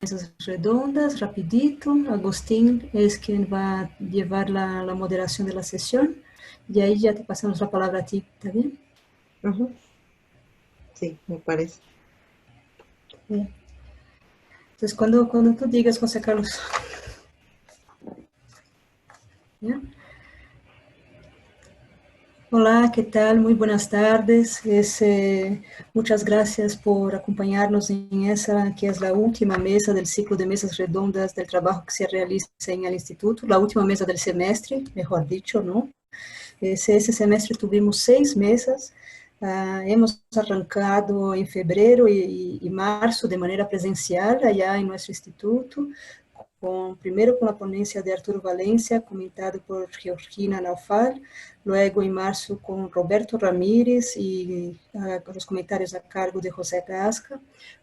mesas redondas, rapidito. Agustín es quien va a llevar la moderación de la sesión. Y ahí ya te pasamos la palabra a ti, ¿está bien? Sí, me parece. Bien. Entonces, cuando tú digas, José Carlos. ¿Ya? Hola, ¿qué tal? Muy buenas tardes. Muchas gracias por acompañarnos en esa que es la última mesa del ciclo de mesas redondas del trabajo que se realiza en el instituto, la última mesa del semestre, mejor dicho, ¿no? Ese semestre tuvimos 6 mesas. Hemos arrancado en febrero y marzo de manera presencial allá en nuestro instituto, primero con la ponencia de Arturo Valencia, comentado por Georgina Naufal, luego en marzo con Roberto Ramírez y los comentarios a cargo de José Gasca.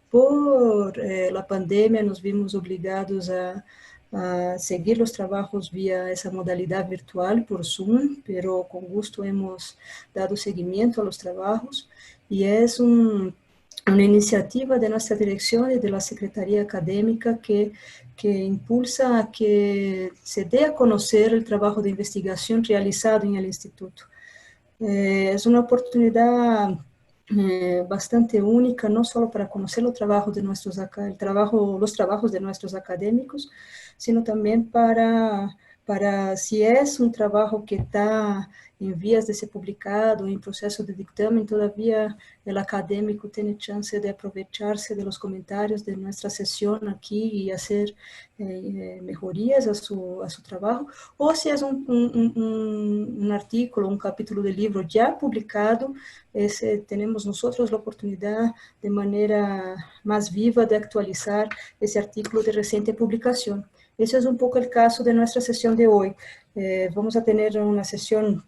Por la pandemia nos vimos obligados a seguir los trabajos vía esa modalidad virtual por Zoom, pero con gusto hemos dado seguimiento a los trabajos y es una iniciativa de nuestra dirección y de la Secretaría Académica que impulsa a que se dé a conocer el trabajo de investigación realizado en el instituto. Es una oportunidad bastante única, no solo para conocer los trabajos de los trabajos de nuestros académicos, sino también para si es un trabajo que está en vías de ser publicado, en proceso de dictamen, todavía el académico tiene chance de aprovecharse de los comentarios de nuestra sesión aquí y hacer mejorías a su trabajo, o si es un artículo, un capítulo de libro ya publicado, tenemos nosotros la oportunidad de manera más viva de actualizar ese artículo de reciente publicación. Ese es un poco el caso de nuestra sesión de hoy. Vamos a tener una sesión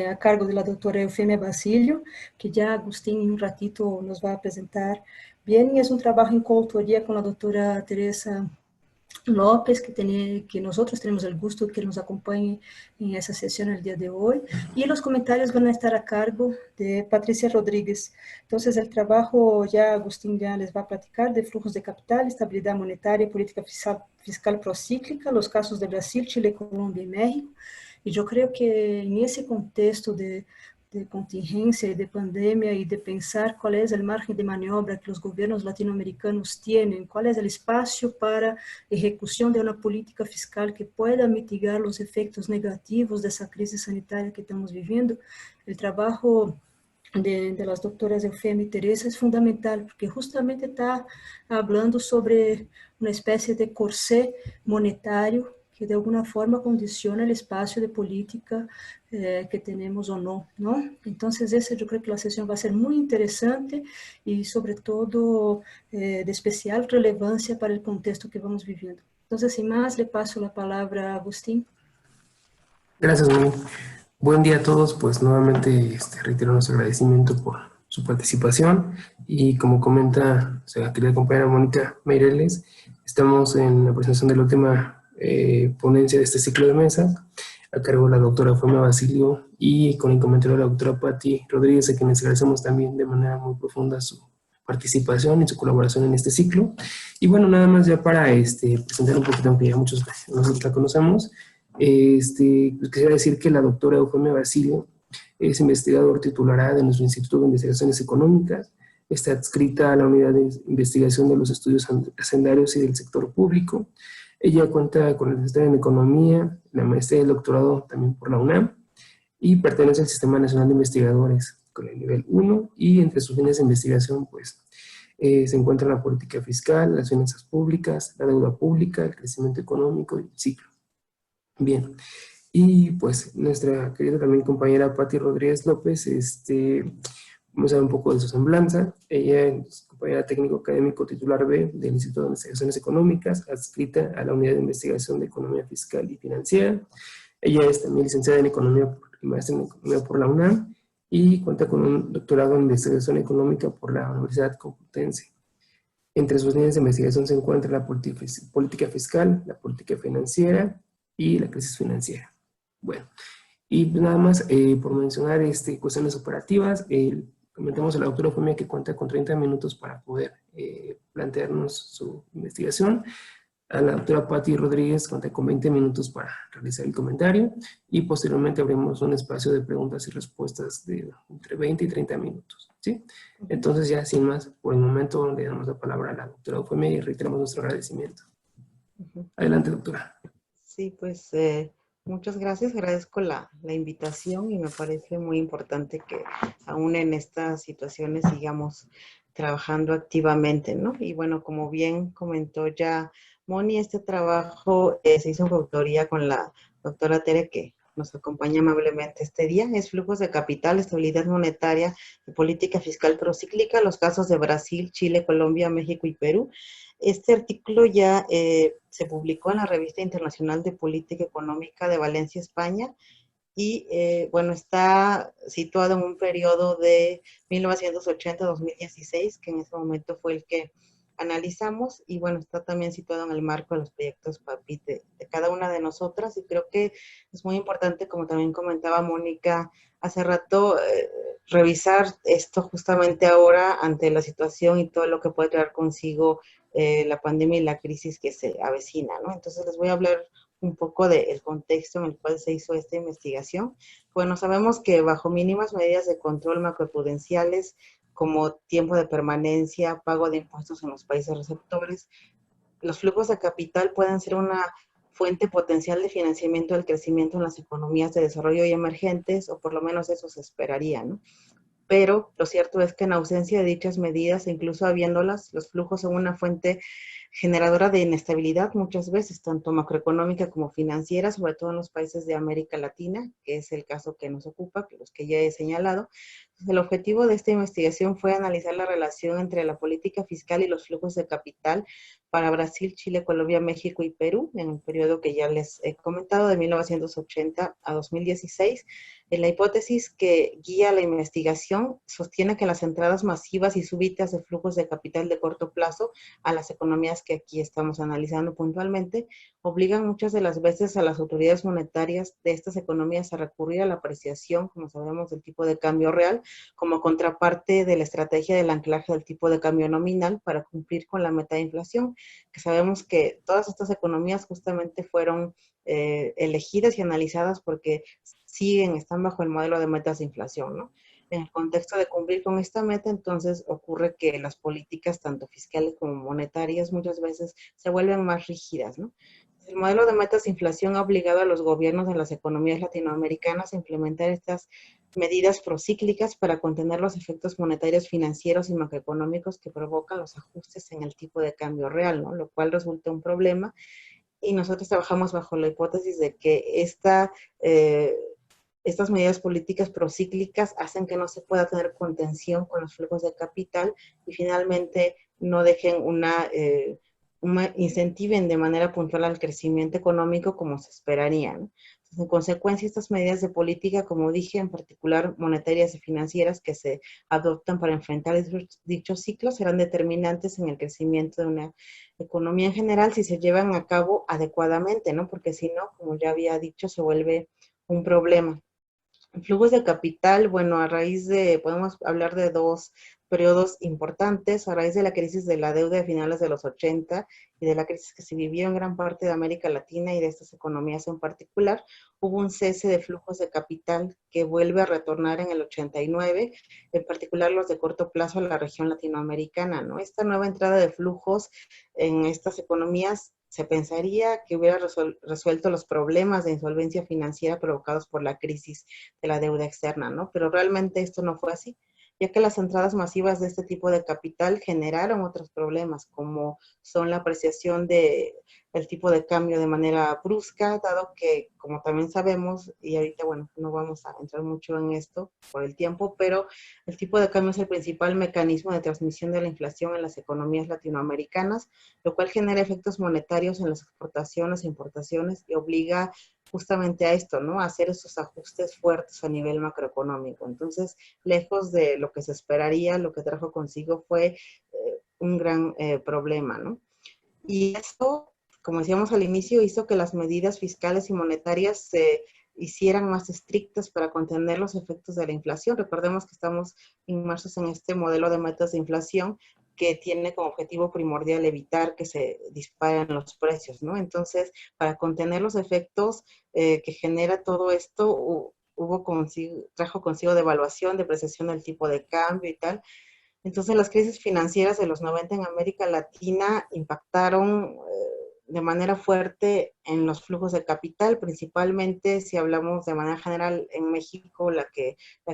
a cargo de la doctora Eufemia Basilio, que ya Agustín en un ratito nos va a presentar bien, y es un trabajo en coautoría con la doctora Teresa López, que nosotros tenemos el gusto que nos acompañe en esa sesión el día de hoy, y los comentarios van a estar a cargo de Patricia Rodríguez. Entonces, el trabajo ya Agustín ya les va a platicar de flujos de capital, estabilidad monetaria, política fiscal procíclica, los casos de Brasil, Chile, Colombia y México. Y yo creo que en ese contexto de contingencia y de pandemia y de pensar cuál es el margen de maniobra que los gobiernos latinoamericanos tienen, cuál es el espacio para ejecución de una política fiscal que pueda mitigar los efectos negativos de esa crisis sanitaria que estamos viviendo. El trabajo de las doctoras Eufemia y Teresa es fundamental, porque justamente está hablando sobre una especie de corsé monetario que de alguna forma condiciona el espacio de política que tenemos o no, ¿no? Entonces, yo creo que la sesión va a ser muy interesante y, sobre todo, de especial relevancia para el contexto que vamos viviendo. Entonces, sin más, le paso la palabra a Agustín. Gracias, Moni. Buen día a todos. Pues nuevamente reitero nuestro agradecimiento por su participación y como comenta la querida compañera Mónica Meireles, estamos en la presentación de la última ponencia de este ciclo de mesas a cargo de la doctora Eufemia Basilio y con el comentario de la doctora Patti Rodríguez, a quienes agradecemos también de manera muy profunda su participación y su colaboración en este ciclo. Y bueno, nada más ya para presentar un poquito, aunque ya muchos nosotros la conocemos, quisiera decir que la doctora Eufemia Basilio es investigador titular de nuestro Instituto de Investigaciones Económicas, está adscrita a la Unidad de Investigación de los Estudios Hacendarios y del Sector Público. Ella cuenta con la licenciatura en Economía, la maestría y el doctorado también por la UNAM, y pertenece al Sistema Nacional de Investigadores con el nivel 1, y entre sus líneas de investigación pues se encuentra la política fiscal, las finanzas públicas, la deuda pública, el crecimiento económico y el ciclo. Bien, y pues nuestra querida también compañera Patti Rodríguez López, vamos a ver un poco de su semblanza. Ella es compañera técnico académico titular B del Instituto de Investigaciones Económicas, adscrita a la Unidad de Investigación de Economía Fiscal y Financiera. Ella es también licenciada en Economía y maestra en Economía por la UNAM y cuenta con un doctorado en Investigación Económica por la Universidad Complutense. Entre sus líneas de investigación se encuentra la política fiscal, la política financiera y la crisis financiera. Bueno, y nada más por mencionar cuestiones operativas, Comentamos a la doctora Eufemia que cuenta con 30 minutos para poder plantearnos su investigación. A la doctora Patti Rodríguez cuenta con 20 minutos para realizar el comentario y posteriormente abrimos un espacio de preguntas y respuestas de entre 20 y 30 minutos. ¿Sí? Entonces ya sin más, por el momento le damos la palabra a la doctora Eufemia y reiteramos nuestro agradecimiento. Adelante, doctora. Sí, pues muchas gracias, agradezco la invitación y me parece muy importante que aún en estas situaciones sigamos trabajando activamente, ¿no? Y bueno, como bien comentó ya Moni, este trabajo se hizo en coautoría con la doctora Tere, que nos acompaña amablemente este día. Es flujos de capital, estabilidad monetaria y política fiscal procíclica, los casos de Brasil, Chile, Colombia, México y Perú. Este artículo ya se publicó en la Revista Internacional de Política Económica de Valencia, España, y bueno, está situado en un periodo de 1980 a 2016, que en ese momento fue el que analizamos, y bueno, está también situado en el marco de los proyectos PAPIT de cada una de nosotras, y creo que es muy importante, como también comentaba Mónica hace rato, revisar esto justamente ahora ante la situación y todo lo que puede traer consigo la pandemia y la crisis que se avecina, ¿no? Entonces les voy a hablar un poco del contexto en el cual se hizo esta investigación. Bueno, sabemos que bajo mínimas medidas de control macroprudenciales, como tiempo de permanencia, pago de impuestos en los países receptores, los flujos de capital pueden ser una fuente potencial de financiamiento del crecimiento en las economías de desarrollo y emergentes, o por lo menos eso se esperaría, ¿no? Pero lo cierto es que en ausencia de dichas medidas, incluso habiéndolas, los flujos son una fuente generadora de inestabilidad muchas veces, tanto macroeconómica como financiera, sobre todo en los países de América Latina, que es el caso que nos ocupa, que los que ya he señalado. El objetivo de esta investigación fue analizar la relación entre la política fiscal y los flujos de capital para Brasil, Chile, Colombia, México y Perú, en el periodo que ya les he comentado, de 1980 a 2016. La hipótesis que guía la investigación sostiene que las entradas masivas y súbitas de flujos de capital de corto plazo a las economías que aquí estamos analizando puntualmente obligan muchas de las veces a las autoridades monetarias de estas economías a recurrir a la apreciación, como sabemos, del tipo de cambio real, como contraparte de la estrategia del anclaje del tipo de cambio nominal para cumplir con la meta de inflación, que sabemos que todas estas economías justamente fueron elegidas y analizadas porque están bajo el modelo de metas de inflación, ¿no? En el contexto de cumplir con esta meta, entonces ocurre que las políticas, tanto fiscales como monetarias, muchas veces se vuelven más rígidas, ¿no? El modelo de metas de inflación ha obligado a los gobiernos de las economías latinoamericanas a implementar estas medidas procíclicas para contener los efectos monetarios, financieros y macroeconómicos que provocan los ajustes en el tipo de cambio real, ¿no? Lo cual resulta un problema. Y nosotros trabajamos bajo la hipótesis de que estas medidas políticas procíclicas hacen que no se pueda tener contención con los flujos de capital y finalmente no dejen incentiven de manera puntual al crecimiento económico como se esperaría, ¿no? Entonces, en consecuencia, estas medidas de política, como dije, en particular monetarias y financieras que se adoptan para enfrentar dichos ciclos, serán determinantes en el crecimiento de una economía en general si se llevan a cabo adecuadamente, ¿no? Porque si no, como ya había dicho, se vuelve un problema. Flujos de capital, bueno, podemos hablar de dos periodos importantes, a raíz de la crisis de la deuda de finales de los 80 y de la crisis que se vivió en gran parte de América Latina y de estas economías en particular, hubo un cese de flujos de capital que vuelve a retornar en el 89, en particular los de corto plazo a la región latinoamericana, ¿no? Esta nueva entrada de flujos en estas economías se pensaría que hubiera resuelto los problemas de insolvencia financiera provocados por la crisis de la deuda externa, ¿no? Pero realmente esto no fue así, ya que las entradas masivas de este tipo de capital generaron otros problemas, como son la apreciación del tipo de cambio de manera brusca, dado que, como también sabemos, y ahorita, bueno, no vamos a entrar mucho en esto por el tiempo, pero el tipo de cambio es el principal mecanismo de transmisión de la inflación en las economías latinoamericanas, lo cual genera efectos monetarios en las exportaciones e importaciones y obliga justamente a esto, ¿no? A hacer esos ajustes fuertes a nivel macroeconómico. Entonces, lejos de lo que se esperaría, lo que trajo consigo fue un gran problema, ¿no? Y esto, como decíamos al inicio, hizo que las medidas fiscales y monetarias se hicieran más estrictas para contener los efectos de la inflación. Recordemos que estamos inmersos en este modelo de metas de inflación que tiene como objetivo primordial evitar que se disparen los precios, ¿no? Entonces, para contener los efectos que genera todo esto, trajo consigo devaluación, depreciación del tipo de cambio y tal. Entonces, las crisis financieras de los 90 en América Latina impactaron de manera fuerte en los flujos de capital, principalmente si hablamos de manera general en México, la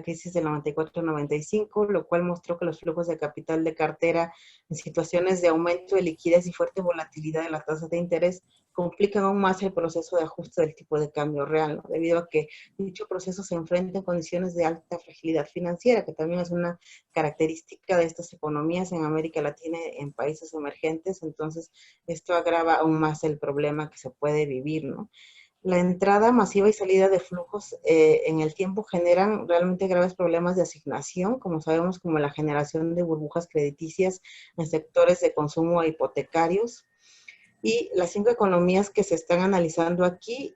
crisis del 94-95, lo cual mostró que los flujos de capital de cartera en situaciones de aumento de liquidez y fuerte volatilidad de las tasas de interés complican aún más el proceso de ajuste del tipo de cambio real, ¿no? Debido a que dicho proceso se enfrenta en condiciones de alta fragilidad financiera, que también es una característica de estas economías en América Latina y en países emergentes. Entonces, esto agrava aún más el problema que se puede vivir, ¿no? La entrada masiva y salida de flujos en el tiempo generan realmente graves problemas de asignación, como sabemos, como la generación de burbujas crediticias en sectores de consumo hipotecarios. Y las 5 economías que se están analizando aquí,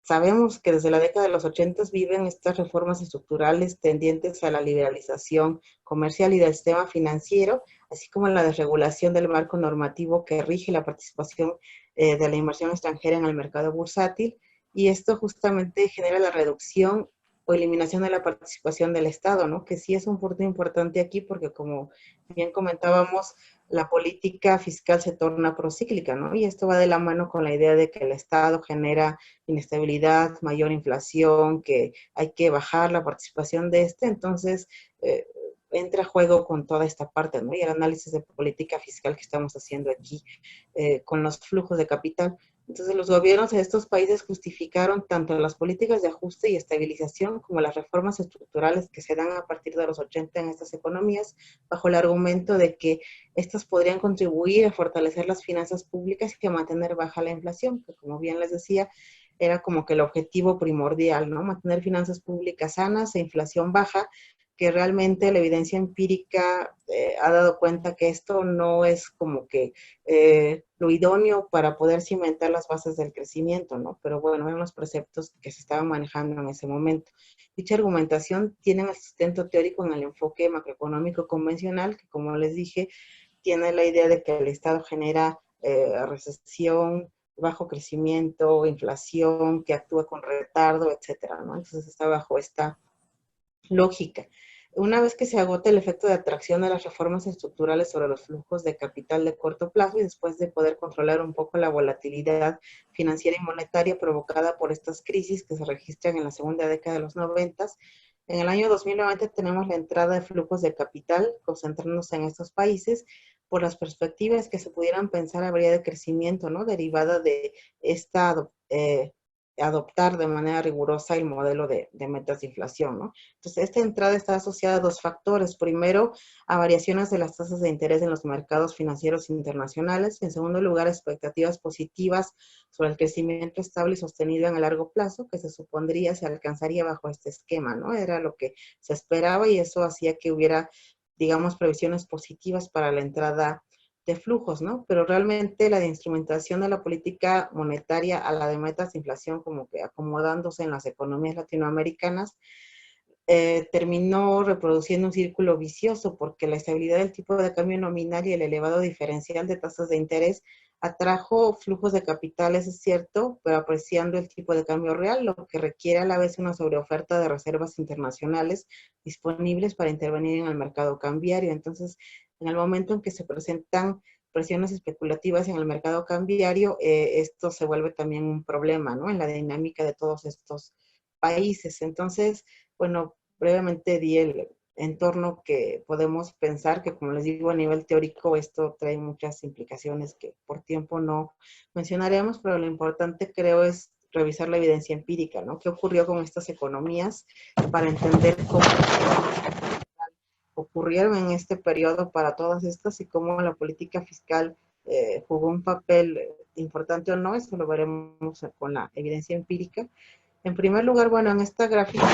sabemos que desde la década de los 80 viven estas reformas estructurales tendientes a la liberalización comercial y del sistema financiero, así como la desregulación del marco normativo que rige la participación de la inversión extranjera en el mercado bursátil, y esto justamente genera la reducción o eliminación de la participación del Estado, ¿no? Que sí es un punto importante aquí porque, como bien comentábamos, la política fiscal se torna procíclica, ¿no? Y esto va de la mano con la idea de que el Estado genera inestabilidad, mayor inflación, que hay que bajar la participación de entonces entra a juego con toda esta parte, ¿no? Y el análisis de política fiscal que estamos haciendo aquí con los flujos de capital. Entonces, los gobiernos de estos países justificaron tanto las políticas de ajuste y estabilización como las reformas estructurales que se dan a partir de los 80 en estas economías, bajo el argumento de que estas podrían contribuir a fortalecer las finanzas públicas y a mantener baja la inflación, que, como bien les decía, era como que el objetivo primordial, ¿no? Mantener finanzas públicas sanas e inflación baja, que realmente la evidencia empírica ha dado cuenta que esto no es como que lo idóneo para poder cimentar las bases del crecimiento, ¿no? Pero bueno, eran los preceptos que se estaban manejando en ese momento. Dicha argumentación tiene el sustento teórico en el enfoque macroeconómico convencional, que, como les dije, tiene la idea de que el Estado genera recesión, bajo crecimiento, inflación, que actúa con retardo, etcétera, ¿no? Entonces está bajo esta lógica. Una vez que se agota el efecto de atracción de las reformas estructurales sobre los flujos de capital de corto plazo y después de poder controlar un poco la volatilidad financiera y monetaria provocada por estas crisis que se registran en la segunda década de los 90, en el año 2090 tenemos la entrada de flujos de capital concentrándose en estos países por las perspectivas que se pudieran pensar habría de crecimiento, ¿no? Derivada de esta adoptar de manera rigurosa el modelo de metas de inflación, ¿no? Entonces, esta entrada está asociada a dos factores. Primero, a variaciones de las tasas de interés en los mercados financieros internacionales. En segundo lugar, expectativas positivas sobre el crecimiento estable y sostenido en el largo plazo, que se supondría se alcanzaría bajo este esquema, ¿no? Era lo que se esperaba y eso hacía que hubiera, digamos, previsiones positivas para la entrada de flujos, ¿no? Pero realmente la de instrumentación de la política monetaria a la de metas de inflación, como que acomodándose en las economías latinoamericanas, terminó reproduciendo un círculo vicioso porque la estabilidad del tipo de cambio nominal y el elevado diferencial de tasas de interés atrajo flujos de capitales, es cierto, pero apreciando el tipo de cambio real, lo que requiere a la vez una sobreoferta de reservas internacionales disponibles para intervenir en el mercado cambiario. Entonces, en el momento en que se presentan presiones especulativas en el mercado cambiario, esto se vuelve también un problema, ¿no? En la dinámica de todos estos países. Entonces, bueno, brevemente di el entorno que podemos pensar, que, como les digo, a nivel teórico esto trae muchas implicaciones que por tiempo no mencionaremos, pero lo importante, creo, es revisar la evidencia empírica, ¿no? ¿Qué ocurrió con estas economías para entender cómo ocurrieron en este periodo para todas estas y cómo la política fiscal jugó un papel importante o no? Eso lo veremos con la evidencia empírica. En primer lugar, bueno, en esta gráfica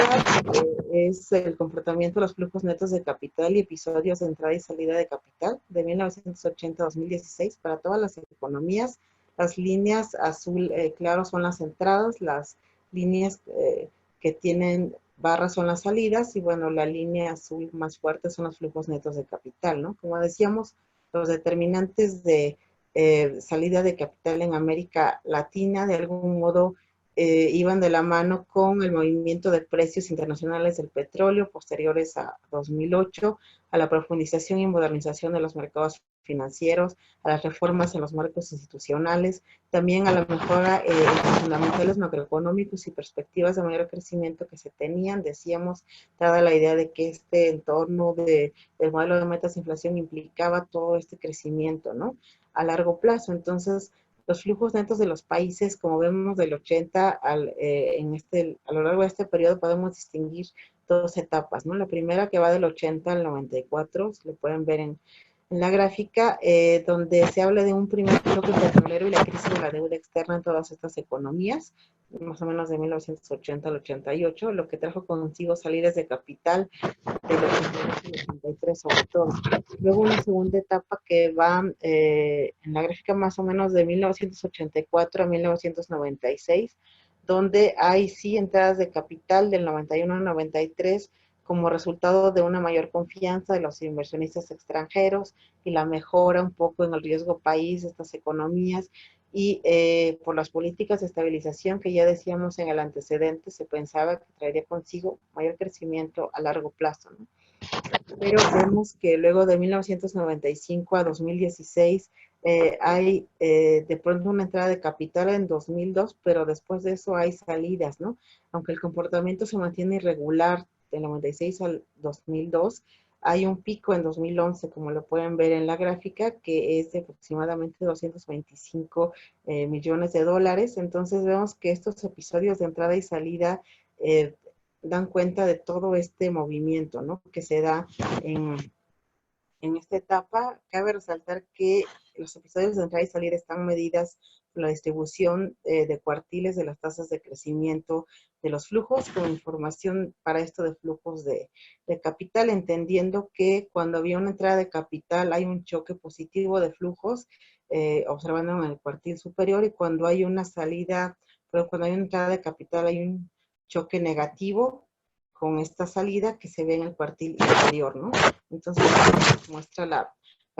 es el comportamiento de los flujos netos de capital y episodios de entrada y salida de capital de 1980 a 2016 para todas las economías. Las líneas azul claro son las entradas, las líneas que tienen barras son las salidas y bueno, la línea azul más fuerte son los flujos netos de capital, ¿no? Como decíamos, los determinantes de salida de capital en América Latina de algún modo iban de la mano con el movimiento de precios internacionales del petróleo posteriores a 2008, a la profundización y modernización de los mercados financieros, a las reformas en los marcos institucionales, también a la mejora en los fundamentales macroeconómicos y perspectivas de mayor crecimiento que se tenían. Decíamos, dada la idea de que este entorno del modelo de metas de inflación implicaba todo este crecimiento, ¿no? A largo plazo. Entonces, los flujos netos de los países, como vemos del 80 a lo largo de este periodo, podemos distinguir dos etapas, ¿no? La primera que va del 80 al 94, lo pueden ver en la gráfica, donde se habla de un primer bloque petrolero y la crisis de la deuda externa en todas estas economías, más o menos de 1980 al 88, lo que trajo consigo salidas de capital del 82 al 83 sobre todo. Luego una segunda etapa que va en la gráfica más o menos de 1984 a 1996, donde hay sí entradas de capital del 91 al 93 como resultado de una mayor confianza de los inversionistas extranjeros y la mejora un poco en el riesgo país de estas economías y por las políticas de estabilización que ya decíamos en el antecedente, se pensaba que traería consigo mayor crecimiento a largo plazo, ¿no? Pero vemos que luego de 1995 a 2016 hay de pronto una entrada de capital en 2002, pero después de eso hay salidas, ¿no? Aunque el comportamiento se mantiene irregular del 96 al 2002, hay un pico en 2011, como lo pueden ver en la gráfica, que es de aproximadamente 225 millones de dólares. Entonces vemos que estos episodios de entrada y salida dan cuenta de todo este movimiento, ¿no? Que se da en esta etapa. Cabe resaltar que los episodios de entrada y salida están medidas por la distribución de cuartiles de las tasas de crecimiento de los flujos, con información para esto de flujos de capital, entendiendo que cuando había una entrada de capital hay un choque positivo de flujos, observando en el cuartil superior, y cuando hay una salida, pero cuando hay una entrada de capital hay un choque negativo con esta salida que se ve en el cuartil inferior, ¿no? Entonces, muestra la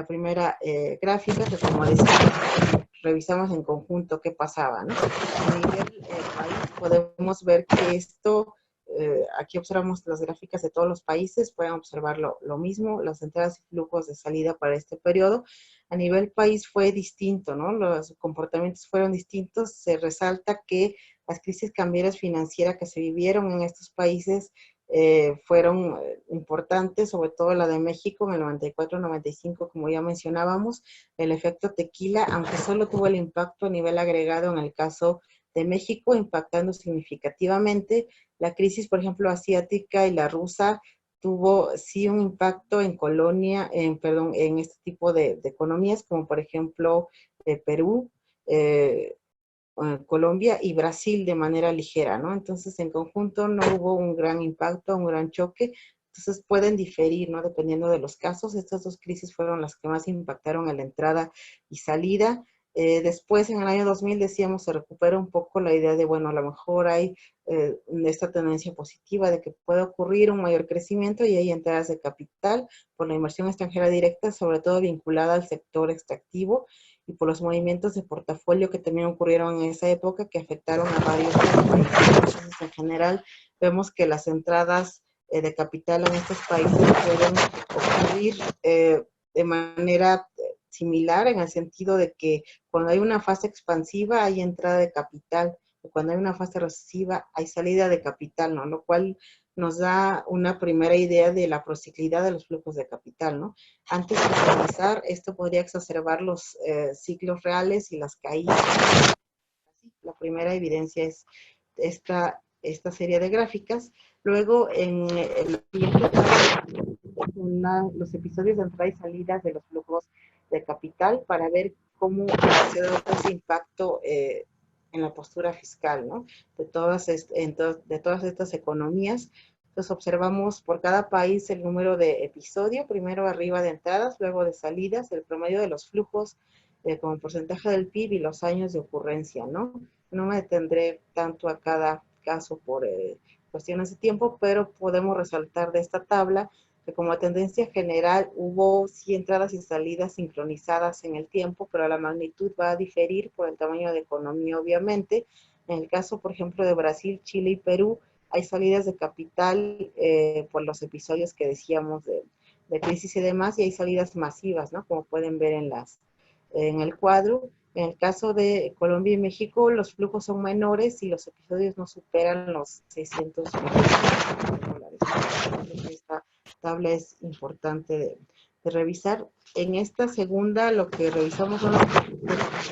primera gráfica que, como decía, revisamos en conjunto qué pasaba, ¿no? A nivel país podemos ver que esto, aquí observamos las gráficas de todos los países, pueden observar lo mismo, las entradas y flujos de salida para este periodo. A nivel país fue distinto, ¿no? Los comportamientos fueron distintos. Se resalta que las crisis cambiarias financieras que se vivieron en estos países fueron importantes, sobre todo la de México en el 94-95, como ya mencionábamos. El efecto tequila, aunque solo tuvo el impacto a nivel agregado en el caso de México, impactando significativamente. La crisis, por ejemplo, asiática y la rusa tuvo sí un impacto en en este tipo de economías, como por ejemplo Perú, Colombia y Brasil de manera ligera, ¿no? Entonces, en conjunto no hubo un gran impacto, un gran choque. Entonces, pueden diferir, ¿no? Dependiendo de los casos. Estas dos crisis fueron las que más impactaron a la entrada y salida. Después, en el año 2000, decíamos, se recupera un poco la idea de, bueno, a lo mejor hay esta tendencia positiva de que puede ocurrir un mayor crecimiento y hay entradas de capital por la inversión extranjera directa, sobre todo vinculada al sector extractivo, y por los movimientos de portafolio que también ocurrieron en esa época que afectaron a varios países. Entonces, en general, vemos que las entradas de capital en estos países pueden ocurrir de manera similar, en el sentido de que cuando hay una fase expansiva hay entrada de capital, y cuando hay una fase recesiva hay salida de capital, ¿no? Lo cual nos da una primera idea de la prociclidad de los flujos de capital, ¿no? Antes de finalizar, esto podría exacerbar los ciclos reales y las caídas. La primera evidencia es esta serie de gráficas. Luego, en el siguiente los episodios de entrada y salida de los flujos de capital para ver cómo se da ese impacto en la postura fiscal, ¿no? De todas estas economías. Entonces observamos por cada país el número de episodio, primero arriba de entradas, luego de salidas, el promedio de los flujos como porcentaje del PIB y los años de ocurrencia, ¿no? No me detendré tanto a cada escaso por cuestiones de tiempo, pero podemos resaltar de esta tabla que como tendencia general hubo sí entradas y salidas sincronizadas en el tiempo, pero la magnitud va a diferir por el tamaño de economía, obviamente. En el caso, por ejemplo, de Brasil, Chile y Perú, hay salidas de capital por los episodios que decíamos de crisis y demás, y hay salidas masivas, ¿no? Como pueden ver en el cuadro. En el caso de Colombia y México, los flujos son menores y los episodios no superan los 600 millones de dólares. Entonces, esta tabla es importante de revisar. En esta segunda, lo que revisamos son los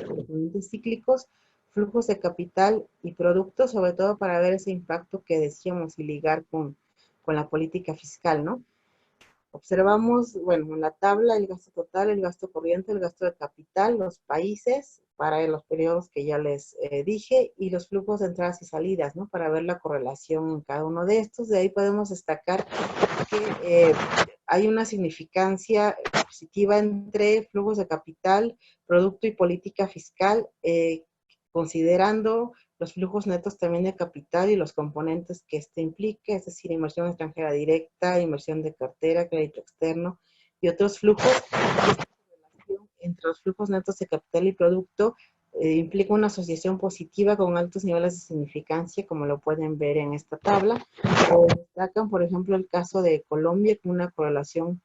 componentes cíclicos, flujos de capital y productos, sobre todo para ver ese impacto que decíamos y ligar con la política fiscal, ¿no? Observamos, bueno, en la tabla el gasto total, el gasto corriente, el gasto de capital, los países para los periodos que ya les dije y los flujos de entradas y salidas, ¿no? Para ver la correlación en cada uno de estos. De ahí podemos destacar que hay una significancia positiva entre flujos de capital, producto y política fiscal, considerando los flujos netos también de capital y los componentes que este implique, es decir, inversión extranjera directa, inversión de cartera, crédito externo y otros flujos. Esta relación entre los flujos netos de capital y producto implica una asociación positiva con altos niveles de significancia, como lo pueden ver en esta tabla. Destacan, por ejemplo, el caso de Colombia con una correlación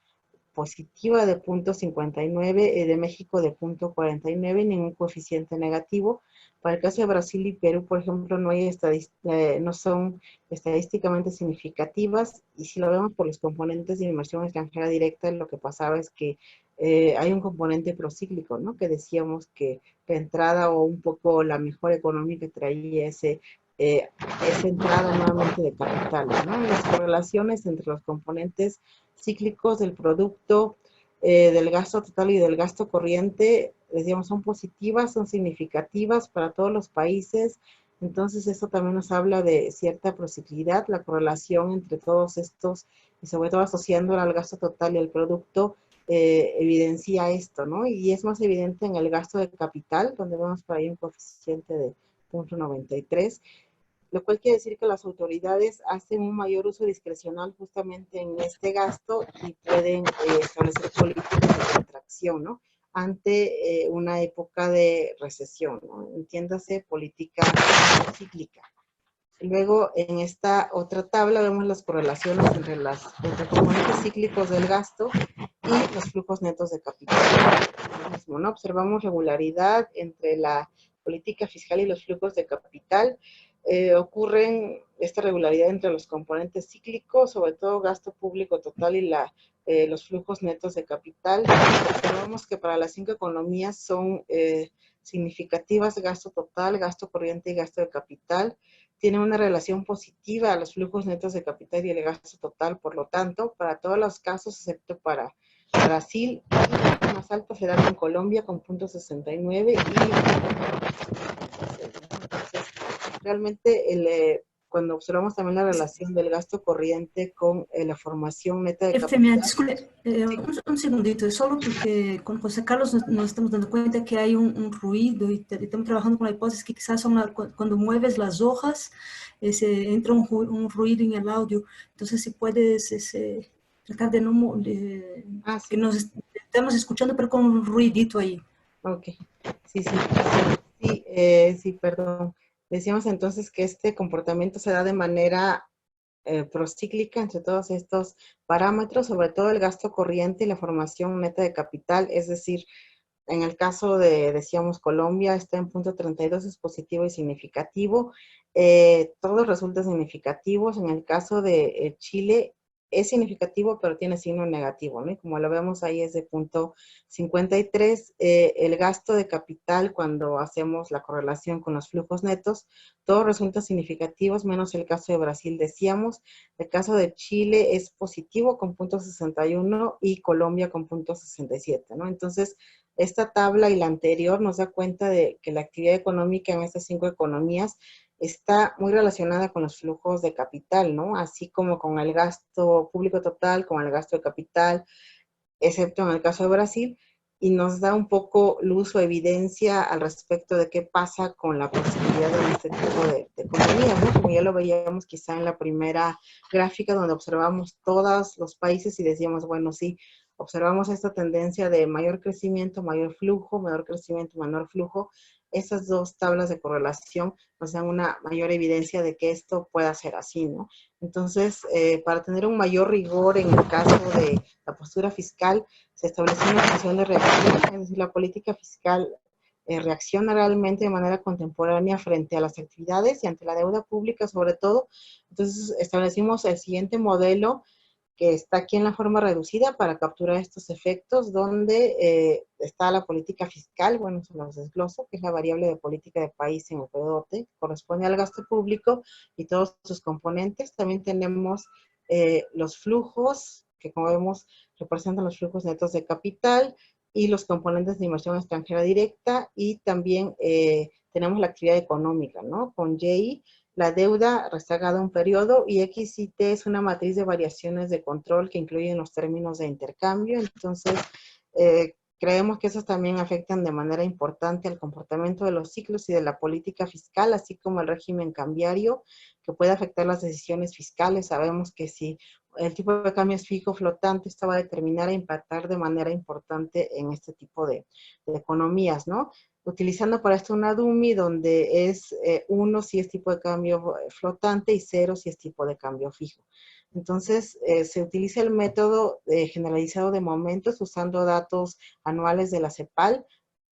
positiva de 0.59, de México de 0.49, ningún coeficiente negativo. Para el caso de Brasil y Perú, por ejemplo, no son estadísticamente significativas, y si lo vemos por los componentes de inversión extranjera directa, lo que pasaba es que hay un componente procíclico, ¿no? Que decíamos que la entrada o un poco la mejor económica traía esa entrada nuevamente de capitales, ¿no? Las correlaciones entre los componentes cíclicos del producto, del gasto total y del gasto corriente, decíamos, son positivas, son significativas para todos los países. Entonces, eso también nos habla de cierta prociclidad, la correlación entre todos estos, y sobre todo asociándola al gasto total y al producto, evidencia esto, ¿no? Y es más evidente en el gasto de capital, donde vemos por ahí un coeficiente de 0.93, lo cual quiere decir que las autoridades hacen un mayor uso discrecional justamente en este gasto y pueden establecer políticas de contracción, ¿no? Ante una época de recesión, ¿no? Entiéndase, política cíclica. Luego, en esta otra tabla vemos las correlaciones entre componentes cíclicos del gasto y los flujos netos de capital. Mismo, ¿no? Observamos regularidad entre la política fiscal y los flujos de capital. Ocurren esta regularidad entre los componentes cíclicos, sobre todo gasto público total y los flujos netos de capital. Observamos que para las 5 economías son significativas gasto total, gasto corriente y gasto de capital. Tienen una relación positiva a los flujos netos de capital y el gasto total, por lo tanto, para todos los casos, excepto para Brasil, y más alto se dan en Colombia con 0.69 y entonces, realmente cuando observamos también la relación del gasto corriente con la formación neta de capital. Efemia, disculpe, un segundito, solo porque con José Carlos nos estamos dando cuenta que hay un ruido y estamos trabajando con la hipótesis que quizás cuando mueves las hojas entra un ruido en el audio. Entonces, si puedes tratar de no... Sí. Que nos estamos escuchando, pero con un ruidito ahí. Ok, sí, perdón. Decíamos entonces que este comportamiento se da de manera procíclica entre todos estos parámetros, sobre todo el gasto corriente y la formación neta de capital, es decir, en el caso de, decíamos, Colombia está en 0.32, es positivo y significativo. Todos resultan significativos. En el caso de Chile es significativo, pero tiene signo negativo, ¿no? Y como lo vemos ahí es de 0.53. El gasto de capital, cuando hacemos la correlación con los flujos netos, todos resultan significativos, menos el caso de Brasil, decíamos. El caso de Chile es positivo con 0.61 y Colombia con 0.67, ¿no? Entonces, esta tabla y la anterior nos da cuenta de que la actividad económica en estas 5 economías está muy relacionada con los flujos de capital, ¿no? Así como con el gasto público total, con el gasto de capital, excepto en el caso de Brasil, y nos da un poco luz o evidencia al respecto de qué pasa con la posibilidad de este tipo de economías, ¿no? como ya lo veíamos quizá en la primera gráfica, donde observamos todos los países y decíamos, bueno, sí, observamos esta tendencia de mayor crecimiento, mayor flujo, menor crecimiento, menor flujo. Esas dos tablas de correlación nos dan una mayor evidencia de que esto pueda ser así, ¿no? Entonces, para tener un mayor rigor en el caso de la postura fiscal, se estableció una función de reacción, es decir, la política fiscal reacciona realmente de manera contemporánea frente a las actividades y ante la deuda pública sobre todo. Entonces, establecimos el siguiente modelo que está aquí en la forma reducida para capturar estos efectos, donde está la política fiscal, bueno, se los desgloso, que es la variable de política de país en el periodo T, corresponde al gasto público y todos sus componentes. También tenemos los flujos, que como vemos representan los flujos netos de capital, y los componentes de inversión extranjera directa, y también tenemos la actividad económica, ¿no? Con Y, la deuda rezagada un periodo, y X y T es una matriz de variaciones de control que incluyen los términos de intercambio. Entonces, creemos que esos también afectan de manera importante al comportamiento de los ciclos y de la política fiscal, así como el régimen cambiario, que puede afectar las decisiones fiscales. Sabemos que si el tipo de cambio es fijo flotante, esto va a determinar e impactar de manera importante en este tipo de economías, ¿no? Utilizando para esto una dummy donde es 1 si es tipo de cambio flotante y 0 si es tipo de cambio fijo. Entonces, se utiliza el método generalizado de momentos usando datos anuales de la CEPAL,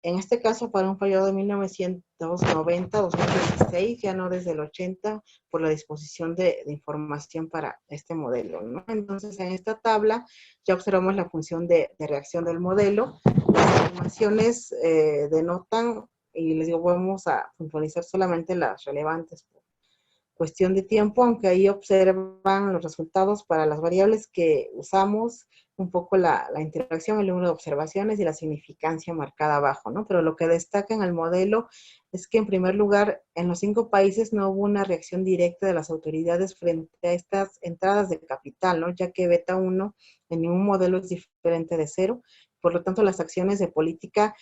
en este caso para un periodo de 1990-2016, ya no desde el 80, por la disposición de información para este modelo, ¿no? Entonces, en esta tabla ya observamos la función de reacción del modelo. Las animaciones denotan, y les digo, vamos a puntualizar solamente las relevantes por cuestión de tiempo, aunque ahí observan los resultados para las variables que usamos, un poco la interacción, el número de observaciones y la significancia marcada abajo, ¿no? Pero lo que destaca en el modelo es que, en primer lugar, en los 5 países no hubo una reacción directa de las autoridades frente a estas entradas de capital, ¿no? Ya que beta 1 en ningún modelo es diferente de 0. Por lo tanto, las acciones de política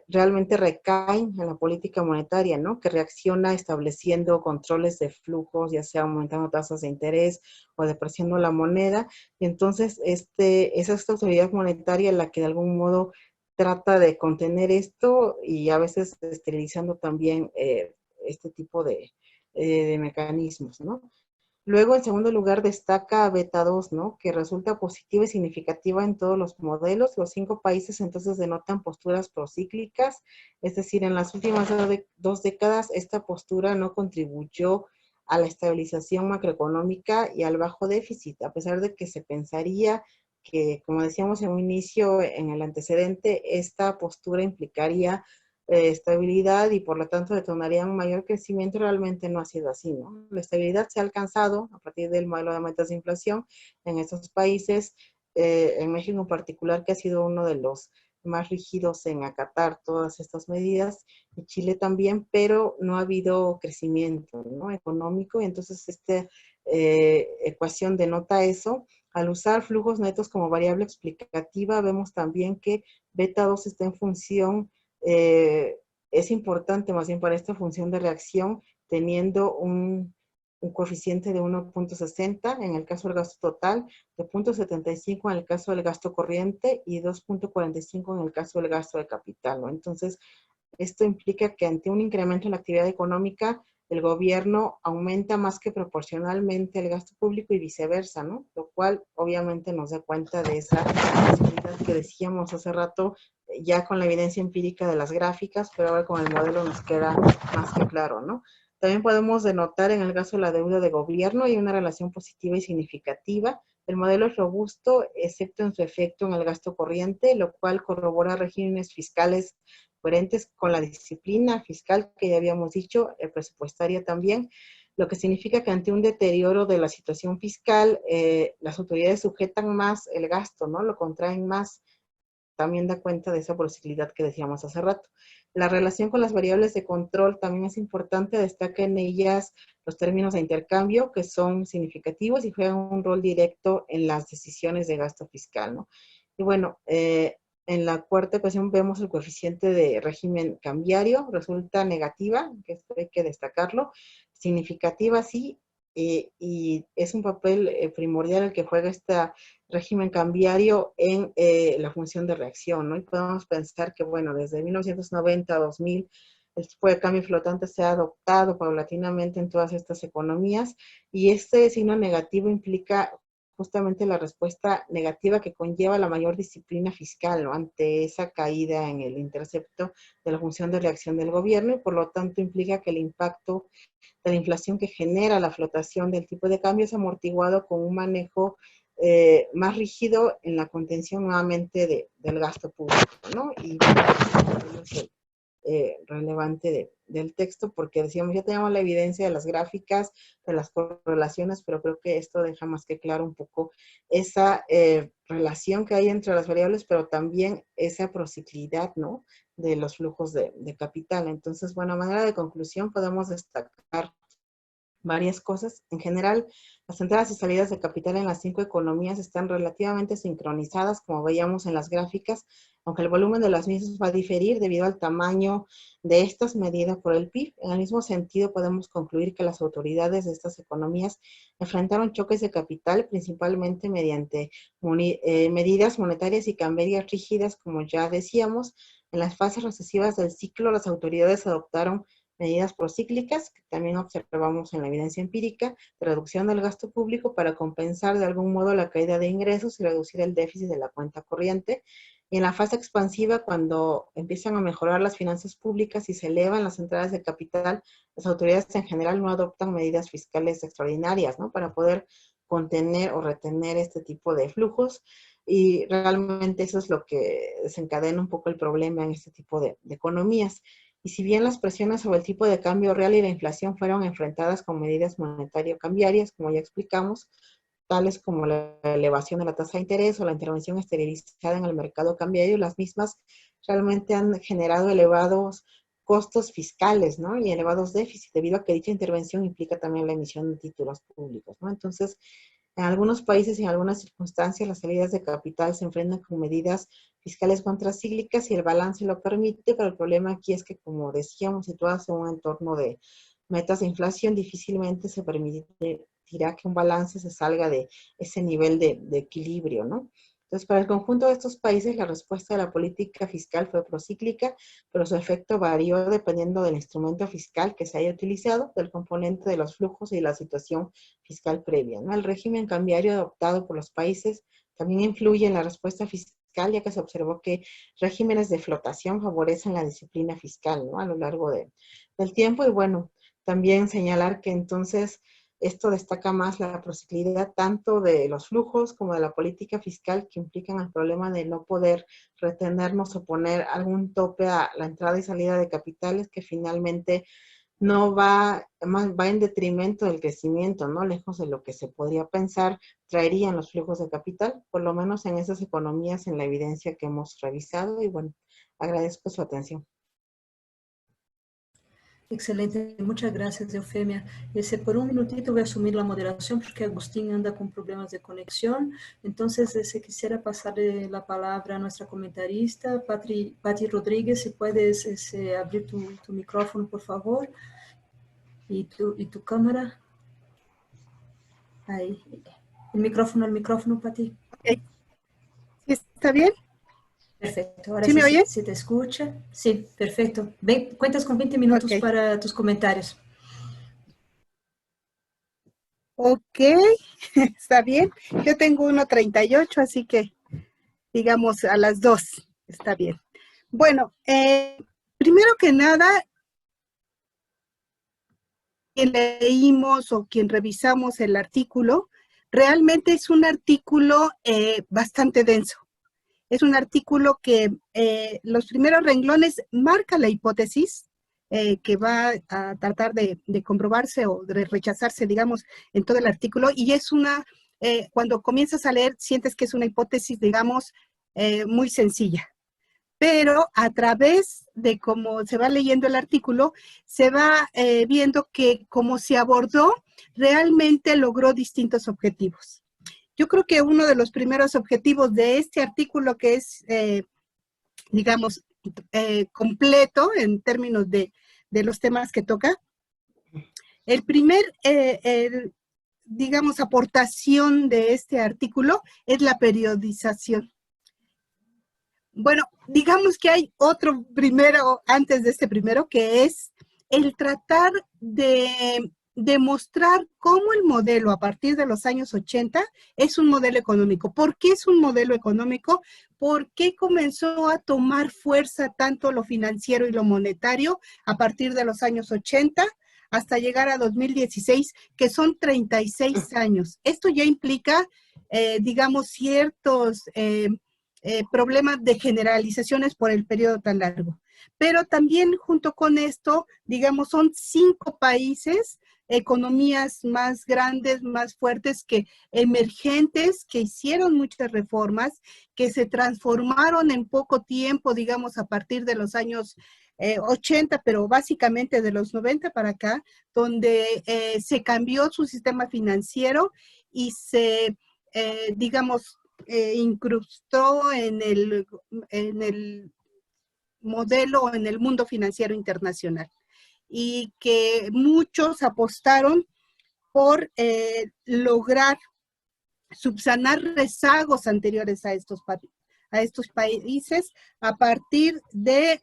realmente recaen en la política monetaria, ¿no? Que reacciona estableciendo controles de flujos, ya sea aumentando tasas de interés o depreciando la moneda. Y entonces, es esta autoridad monetaria la que de algún modo trata de contener esto, y a veces esterilizando también este tipo de mecanismos, ¿no? Luego, en segundo lugar, destaca beta 2, ¿no? Que resulta positiva y significativa en todos los modelos. Los 5 países entonces denotan posturas procíclicas, es decir, en las últimas 2 décadas esta postura no contribuyó a la estabilización macroeconómica y al bajo déficit, a pesar de que se pensaría que, como decíamos en un inicio, en el antecedente, esta postura implicaría estabilidad y por lo tanto detonaría un mayor crecimiento. Realmente no ha sido así, ¿no? La estabilidad se ha alcanzado a partir del modelo de metas de inflación en estos países, en México en particular, que ha sido uno de los más rígidos en acatar todas estas medidas, y Chile también, pero no ha habido crecimiento, ¿no?, económico, y entonces esta ecuación denota eso. Al usar flujos netos como variable explicativa, vemos también que beta 2 está en función, es importante más bien para esta función de reacción, teniendo un coeficiente de 1.60 en el caso del gasto total, de 0.75 en el caso del gasto corriente y 2.45 en el caso del gasto de capital, ¿no? Entonces, esto implica que ante un incremento en la actividad económica, el gobierno aumenta más que proporcionalmente el gasto público y viceversa, ¿no? Lo cual obviamente nos da cuenta de esa posibilidad que decíamos hace rato, ya con la evidencia empírica de las gráficas, pero ahora con el modelo nos queda más que claro, ¿no? También podemos denotar en el caso de la deuda de gobierno hay una relación positiva y significativa. El modelo es robusto, excepto en su efecto en el gasto corriente, lo cual corrobora regímenes fiscales coherentes con la disciplina fiscal que ya habíamos dicho, presupuestaria también, lo que significa que ante un deterioro de la situación fiscal, las autoridades sujetan más el gasto, ¿no? Lo contraen más. También da cuenta de esa prociclidad que decíamos hace rato. La relación con las variables de control también es importante, destaca en ellas los términos de intercambio que son significativos y juegan un rol directo en las decisiones de gasto fiscal, ¿no? Y bueno, En la cuarta ecuación vemos el coeficiente de régimen cambiario, resulta negativa, que esto hay que destacarlo, significativa sí, y es un papel primordial el que juega este régimen cambiario en la función de reacción, ¿no? Y podemos pensar que, bueno, desde 1990 a 2000, el tipo de cambio flotante se ha adoptado paulatinamente en todas estas economías, y este signo negativo implica justamente la respuesta negativa que conlleva la mayor disciplina fiscal, ¿no? Ante esa caída en el intercepto de la función de reacción del gobierno, y por lo tanto implica que el impacto de la inflación que genera la flotación del tipo de cambio es amortiguado con un manejo más rígido en la contención nuevamente del gasto público, ¿no? Y relevante del texto, porque decíamos, ya tenemos la evidencia de las gráficas, de las correlaciones, pero creo que esto deja más que claro un poco esa relación que hay entre las variables, pero también esa prociclidad, ¿no?, de los flujos de capital. Entonces, bueno, a manera de conclusión podemos destacar varias cosas. En general, las entradas y salidas de capital en las 5 economías están relativamente sincronizadas, como veíamos en las gráficas, aunque el volumen de las mismas va a diferir debido al tamaño de estas medidas por el PIB. En el mismo sentido, podemos concluir que las autoridades de estas economías enfrentaron choques de capital, principalmente mediante medidas monetarias y cambiarias rígidas, como ya decíamos. En las fases recesivas del ciclo, las autoridades adoptaron medidas procíclicas, que también observamos en la evidencia empírica, de reducción del gasto público para compensar de algún modo la caída de ingresos y reducir el déficit de la cuenta corriente. Y en la fase expansiva, cuando empiezan a mejorar las finanzas públicas y se elevan las entradas de capital, las autoridades en general no adoptan medidas fiscales extraordinarias, ¿no?, para poder contener o retener este tipo de flujos. Y realmente eso es lo que desencadena un poco el problema en este tipo de economías. Y si bien las presiones sobre el tipo de cambio real y la inflación fueron enfrentadas con medidas monetario-cambiarias, como ya explicamos, tales como la elevación de la tasa de interés o la intervención esterilizada en el mercado cambiario, las mismas realmente han generado elevados costos fiscales, ¿no?, y elevados déficits, debido a que dicha intervención implica también la emisión de títulos públicos, ¿no? Entonces, en algunos países y en algunas circunstancias, las salidas de capital se enfrentan con medidas fiscales contracíclicas y el balance lo permite, pero el problema aquí es que, como decíamos, situadas en un entorno de metas de inflación, difícilmente se permitirá que un balance se salga de ese nivel de equilibrio, ¿no? Entonces, para el conjunto de estos países, la respuesta de la política fiscal fue procíclica, pero su efecto varió dependiendo del instrumento fiscal que se haya utilizado, del componente de los flujos y de la situación fiscal previa, ¿no? El régimen cambiario adoptado por los países también influye en la respuesta fiscal, ya que se observó que regímenes de flotación favorecen la disciplina fiscal, ¿no?, a lo largo del tiempo. Y bueno, también señalar que entonces esto destaca más la prociclidad tanto de los flujos como de la política fiscal, que implican el problema de no poder retenernos o poner algún tope a la entrada y salida de capitales, que finalmente no va en detrimento del crecimiento, ¿no?, lejos de lo que se podría pensar traerían los flujos de capital, por lo menos en esas economías, en la evidencia que hemos revisado. Y bueno, agradezco su atención. Excelente, muchas gracias, Eufemia. Por un minutito voy a asumir la moderación porque Agustín anda con problemas de conexión. Entonces, quisiera pasarle la palabra a nuestra comentarista, Pati Rodríguez, si puedes abrir tu micrófono, por favor, y tu cámara. Ahí. El micrófono, Pati. Okay. ¿Sí está bien? Perfecto, ahora ¿Sí me oye? ¿Se te escucha? Sí, perfecto. Cuentas con 20 minutos para tus comentarios. Ok, está bien. Yo tengo 1:38, así que digamos a las 2. Está bien. Bueno, primero que nada, quien leímos o quien revisamos el artículo, realmente es un artículo bastante denso. Es un artículo que los primeros renglones marca la hipótesis que va a tratar de comprobarse o de rechazarse, digamos, en todo el artículo. Y es cuando comienzas a leer, sientes que es una hipótesis, digamos, muy sencilla. Pero a través de cómo se va leyendo el artículo, se va viendo que como se abordó, realmente logró distintos objetivos. Yo creo que uno de los primeros objetivos de este artículo, que es digamos, completo en términos de los temas que toca. El primer, digamos, aportación de este artículo es la periodización. Bueno, digamos que hay otro primero, antes de este primero, que es el tratar de demostrar cómo el modelo a partir de los años 80 es un modelo económico. ¿Por qué es un modelo económico? ¿Por qué comenzó a tomar fuerza tanto lo financiero y lo monetario a partir de los años 80 hasta llegar a 2016, que son 36 años? Esto ya implica, digamos, ciertos problemas de generalizaciones por el periodo tan largo. Pero también junto con esto, digamos, son 5 países, economías más grandes, más fuertes, que emergentes, que hicieron muchas reformas, que se transformaron en poco tiempo, digamos, a partir de los años 80, pero básicamente de los 90 para acá, donde se cambió su sistema financiero y se, digamos, incrustó en el modelo, en el mundo financiero internacional, y que muchos apostaron por lograr subsanar rezagos anteriores a estos países a partir de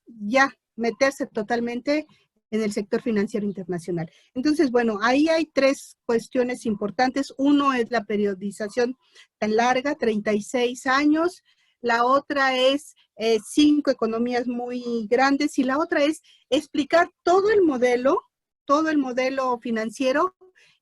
ya meterse totalmente en el sector financiero internacional. Entonces, bueno, ahí hay 3 cuestiones importantes. Uno es la periodización tan larga, 36 años. La otra es 5 economías muy grandes, y la otra es explicar todo el modelo financiero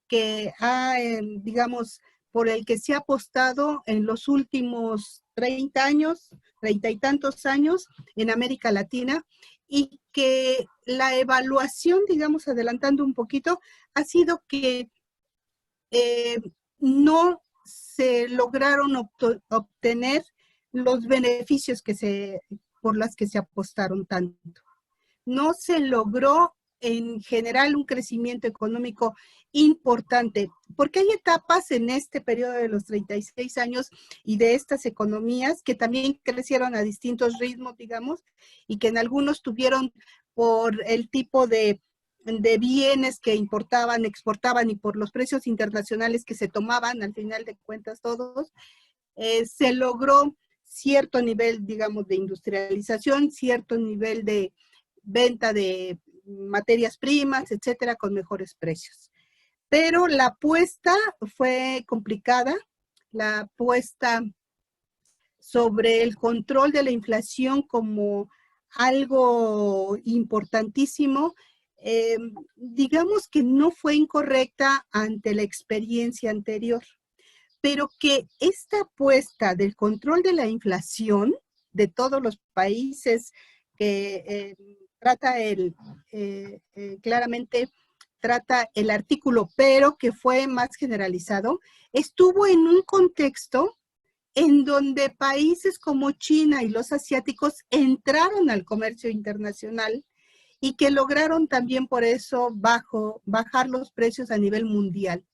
que ha, digamos, por el que se ha apostado en los últimos 30 años, 30 y tantos años en América Latina, y que la evaluación, digamos, adelantando un poquito, ha sido que no se lograron obtener los beneficios por las que se apostaron tanto. No se logró en general un crecimiento económico importante, porque hay etapas en este periodo de los 36 años y de estas economías que también crecieron a distintos ritmos, digamos, y que en algunos tuvieron, por el tipo de bienes que importaban, exportaban, y por los precios internacionales que se tomaban, al final de cuentas todos, se logró cierto nivel, digamos, de industrialización, cierto nivel de venta de materias primas, etcétera, con mejores precios. Pero la apuesta fue complicada, la apuesta sobre el control de la inflación como algo importantísimo, digamos que no fue incorrecta ante la experiencia anterior, pero que esta apuesta del control de la inflación de todos los países que trata claramente trata el artículo, pero que fue más generalizado, estuvo en un contexto en donde países como China y los asiáticos entraron al comercio internacional y que lograron también por eso bajar los precios a nivel mundial.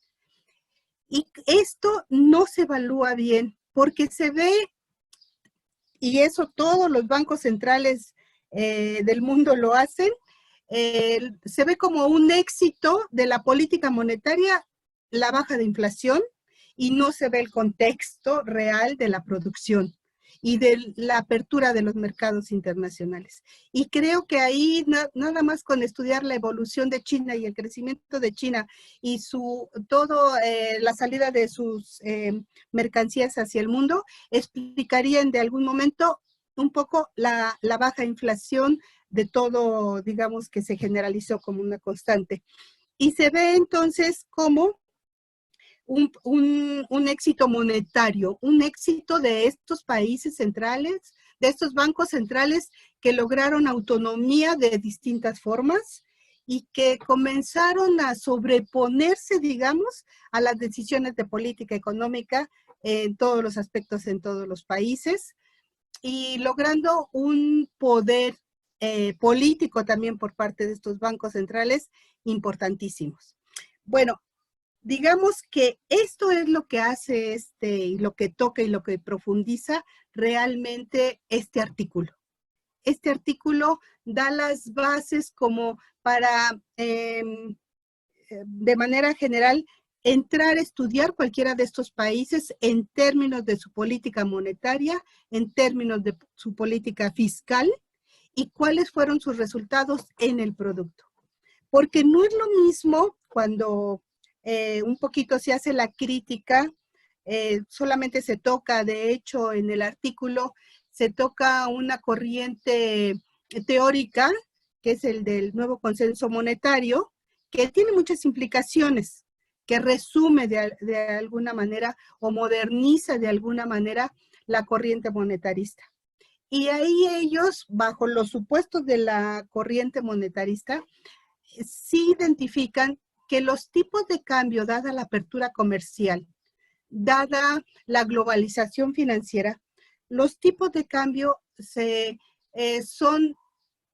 Y esto no se evalúa bien, porque se ve, y eso todos los bancos centrales del mundo lo hacen, se ve como un éxito de la política monetaria la baja de inflación, y no se ve el contexto real de la producción y de la apertura de los mercados internacionales. Y creo que ahí nada más con estudiar la evolución de China y el crecimiento de China y la salida de sus mercancías hacia el mundo, explicarían de algún momento un poco la baja inflación de todo, digamos, que se generalizó como una constante. Y se ve entonces como un éxito monetario, un éxito de estos países centrales, de estos bancos centrales que lograron autonomía de distintas formas y que comenzaron a sobreponerse, digamos, a las decisiones de política económica en todos los aspectos, en todos los países, y logrando un poder político también por parte de estos bancos centrales importantísimos. Bueno, digamos que esto es lo que hace y lo que toca y lo que profundiza realmente este artículo. Este artículo da las bases como para, de manera general, entrar a estudiar cualquiera de estos países en términos de su política monetaria, en términos de su política fiscal y cuáles fueron sus resultados en el producto. Porque no es lo mismo cuando un poquito se hace la crítica, solamente se toca, de hecho, en el artículo, se toca una corriente teórica, que es el del nuevo consenso monetario, que tiene muchas implicaciones, que resume de alguna manera o moderniza de alguna manera la corriente monetarista. Y ahí ellos, bajo los supuestos de la corriente monetarista, sí identifican que los tipos de cambio, dada la apertura comercial, dada la globalización financiera, los tipos de cambio son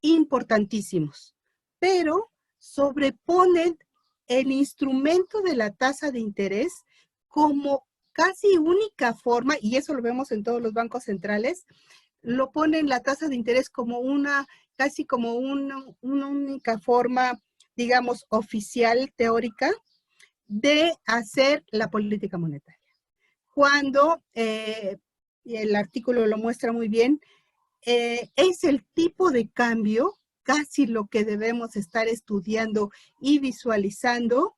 importantísimos, pero sobreponen el instrumento de la tasa de interés como casi única forma, y eso lo vemos en todos los bancos centrales, lo ponen la tasa de interés como casi como una única forma, digamos, oficial, teórica, de hacer la política monetaria. Cuando, el artículo lo muestra muy bien, es el tipo de cambio, casi lo que debemos estar estudiando y visualizando,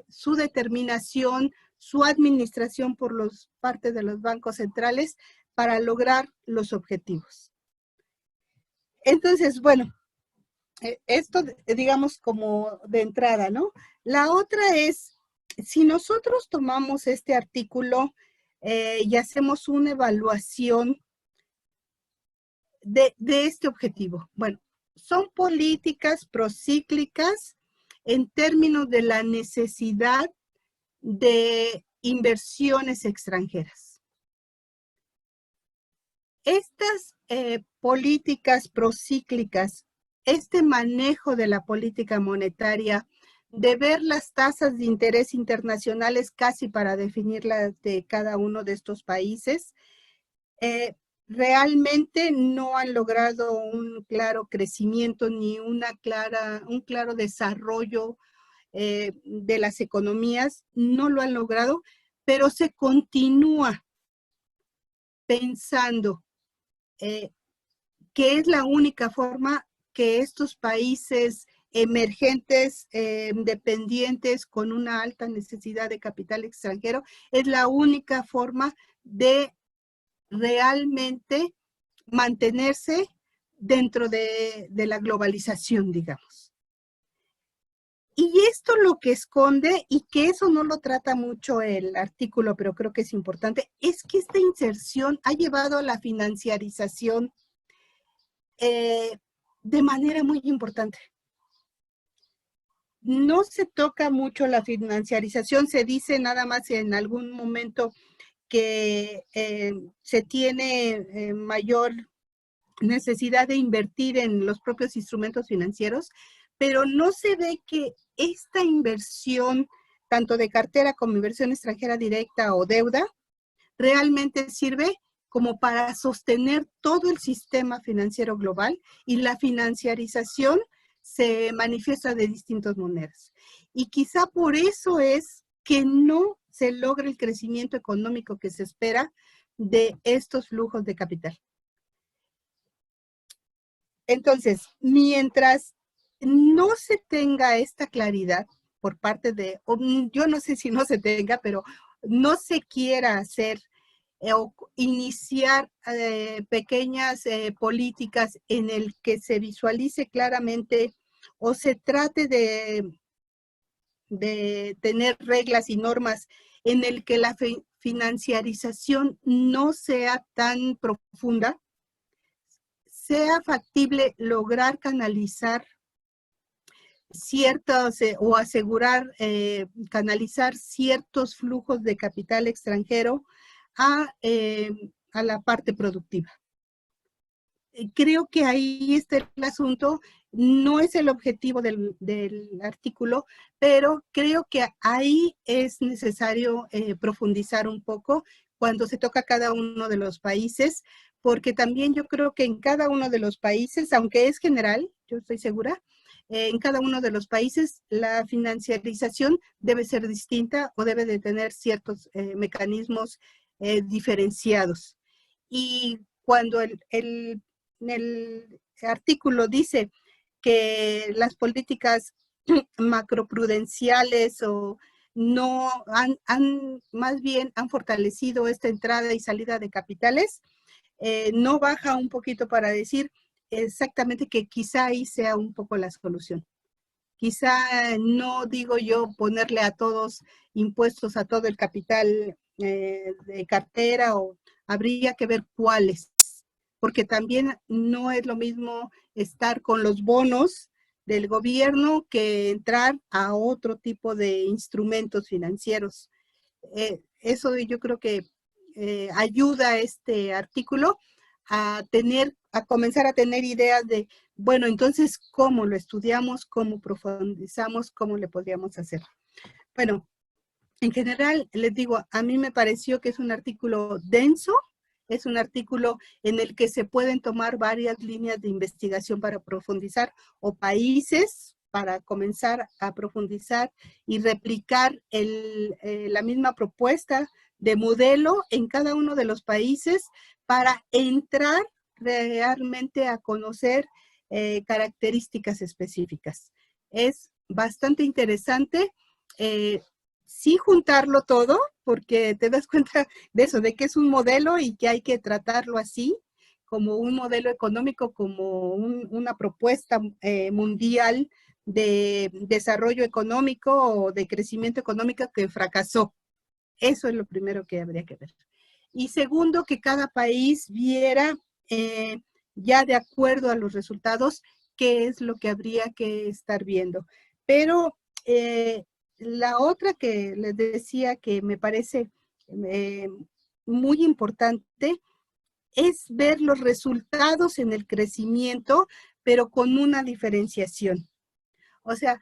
su determinación, su administración por parte de los bancos centrales para lograr los objetivos. Entonces, bueno, esto digamos como de entrada, ¿no? La otra es, si nosotros tomamos este artículo y hacemos una evaluación de este objetivo. Bueno, son políticas procíclicas en términos de la necesidad de inversiones extranjeras. Estas políticas procíclicas, este manejo de la política monetaria, de ver las tasas de interés internacionales casi para definirlas de cada uno de estos países, realmente no han logrado un claro crecimiento ni un claro desarrollo de las economías, no lo han logrado, pero se continúa pensando que es la única forma que estos países emergentes, dependientes, con una alta necesidad de capital extranjero, es la única forma de realmente mantenerse dentro de la globalización, digamos. Y esto lo que esconde, y que eso no lo trata mucho el artículo, pero creo que es importante, es que esta inserción ha llevado a la financiarización de manera muy importante. No se toca mucho la financiarización, se dice nada más en algún momento que se tiene mayor necesidad de invertir en los propios instrumentos financieros, pero no se ve que esta inversión, tanto de cartera como inversión extranjera directa o deuda, realmente sirve como para sostener todo el sistema financiero global, y la financiarización se manifiesta de distintas maneras. Y quizá por eso es que no se logra el crecimiento económico que se espera de estos flujos de capital. Entonces, mientras no se tenga esta claridad por parte de, yo no sé si no se tenga, pero no se quiera hacer o iniciar pequeñas políticas en el que se visualice claramente o se trate de tener reglas y normas en el que la financiarización no sea tan profunda, sea factible lograr canalizar ciertos o asegurar canalizar ciertos flujos de capital extranjero a la parte productiva. Creo que ahí está el asunto. No es el objetivo del artículo, pero creo que ahí es necesario profundizar un poco cuando se toca cada uno de los países, porque también yo creo que en cada uno de los países, aunque es general, yo estoy segura, en cada uno de los países la financiarización debe ser distinta o debe de tener ciertos mecanismos diferenciados. Y cuando el artículo dice que las políticas macroprudenciales o no más bien han fortalecido esta entrada y salida de capitales, no baja un poquito para decir exactamente que quizá ahí sea un poco la solución. Quizá no digo yo ponerle a todos impuestos a todo el capital de cartera, o habría que ver cuáles, porque también no es lo mismo estar con los bonos del gobierno que entrar a otro tipo de instrumentos financieros. Eso yo creo que ayuda a este artículo a comenzar a tener ideas de, bueno, entonces, ¿cómo lo estudiamos? ¿Cómo profundizamos? ¿Cómo le podríamos hacer? Bueno, en general, les digo, a mí me pareció que es un artículo denso, es un artículo en el que se pueden tomar varias líneas de investigación para profundizar, o países para comenzar a profundizar y replicar la misma propuesta de modelo en cada uno de los países para entrar realmente a conocer características específicas. Es bastante interesante. Sí juntarlo todo, porque te das cuenta de eso, de que es un modelo y que hay que tratarlo así, como un modelo económico, como una propuesta mundial de desarrollo económico o de crecimiento económico que fracasó. Eso es lo primero que habría que ver. Y segundo, que cada país viera ya de acuerdo a los resultados qué es lo que habría que estar viendo. Pero la otra que les decía que me parece muy importante es ver los resultados en el crecimiento, pero con una diferenciación. O sea,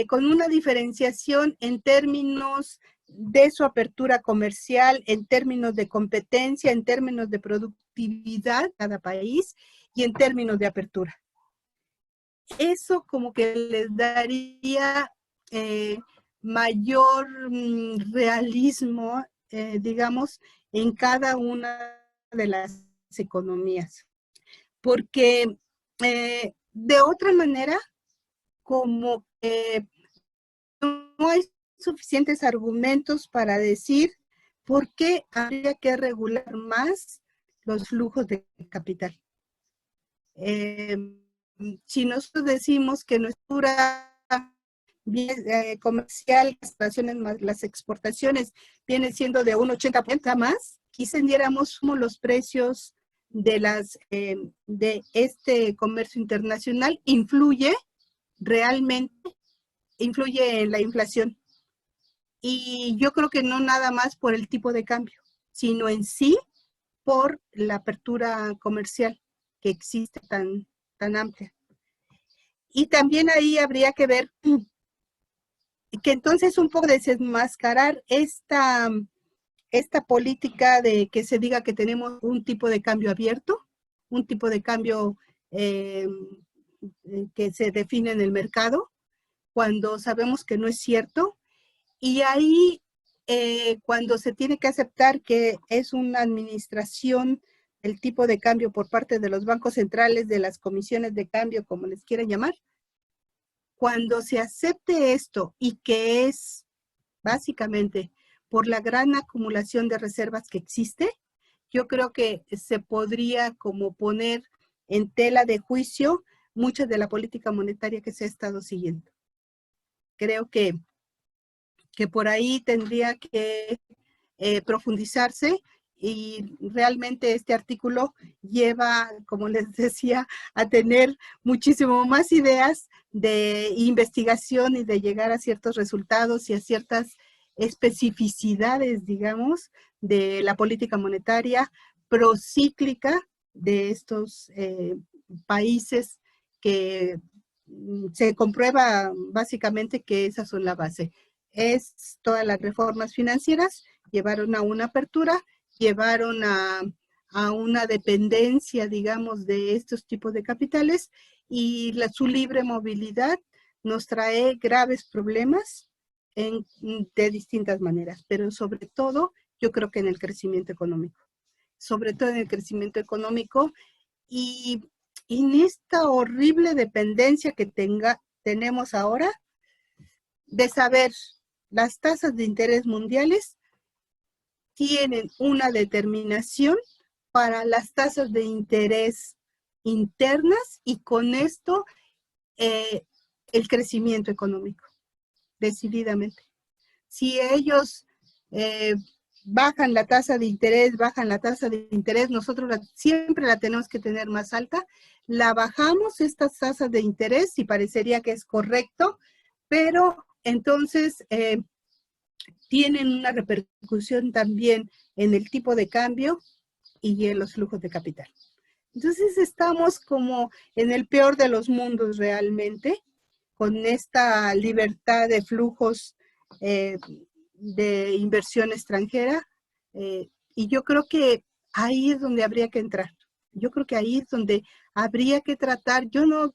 con una diferenciación en términos de su apertura comercial, en términos de competencia, en términos de productividad cada país y en términos de apertura. Eso como que les daría mayor realismo, digamos, en cada una de las economías. Porque de otra manera, como que no hay suficientes argumentos para decir por qué habría que regular más los flujos de capital. Si nosotros decimos que nuestra comercial, las exportaciones vienen siendo de un 80% más, quizá entendiéramos cómo los precios de este comercio internacional realmente influye en la inflación. Y yo creo que no nada más por el tipo de cambio, sino en sí por la apertura comercial que existe tan amplia. Y también ahí habría que ver que entonces un poco desenmascarar esta política de que se diga que tenemos un tipo de cambio abierto, un tipo de cambio que se define en el mercado, cuando sabemos que no es cierto. Y ahí, cuando se tiene que aceptar que es una administración el tipo de cambio por parte de los bancos centrales, de las comisiones de cambio, como les quieran llamar, cuando se acepte esto y que es básicamente por la gran acumulación de reservas que existe, yo creo que se podría como poner en tela de juicio mucha de la política monetaria que se ha estado siguiendo. Creo que por ahí tendría que profundizarse, y realmente este artículo lleva, como les decía, a tener muchísimo más ideas de investigación y de llegar a ciertos resultados y a ciertas especificidades, digamos, de la política monetaria procíclica de estos países que se comprueba básicamente que esas son la base. Es todas las reformas financieras llevaron a una apertura, llevaron a una dependencia, digamos, de estos tipos de capitales, y su libre movilidad nos trae graves problemas de distintas maneras, pero sobre todo yo creo que en el crecimiento económico. Sobre todo en el crecimiento económico y en esta horrible dependencia que tenemos ahora de saber las tasas de interés mundiales tienen una determinación para las tasas de interés internas y con esto el crecimiento económico, decididamente. Si ellos bajan la tasa de interés, nosotros siempre la tenemos que tener más alta, la bajamos estas tasas de interés y parecería que es correcto, pero entonces tienen una repercusión también en el tipo de cambio y en los flujos de capital. Entonces estamos como en el peor de los mundos realmente, con esta libertad de flujos de inversión extranjera, y yo creo que ahí es donde habría que entrar. Yo creo que ahí es donde habría que tratar. Yo no,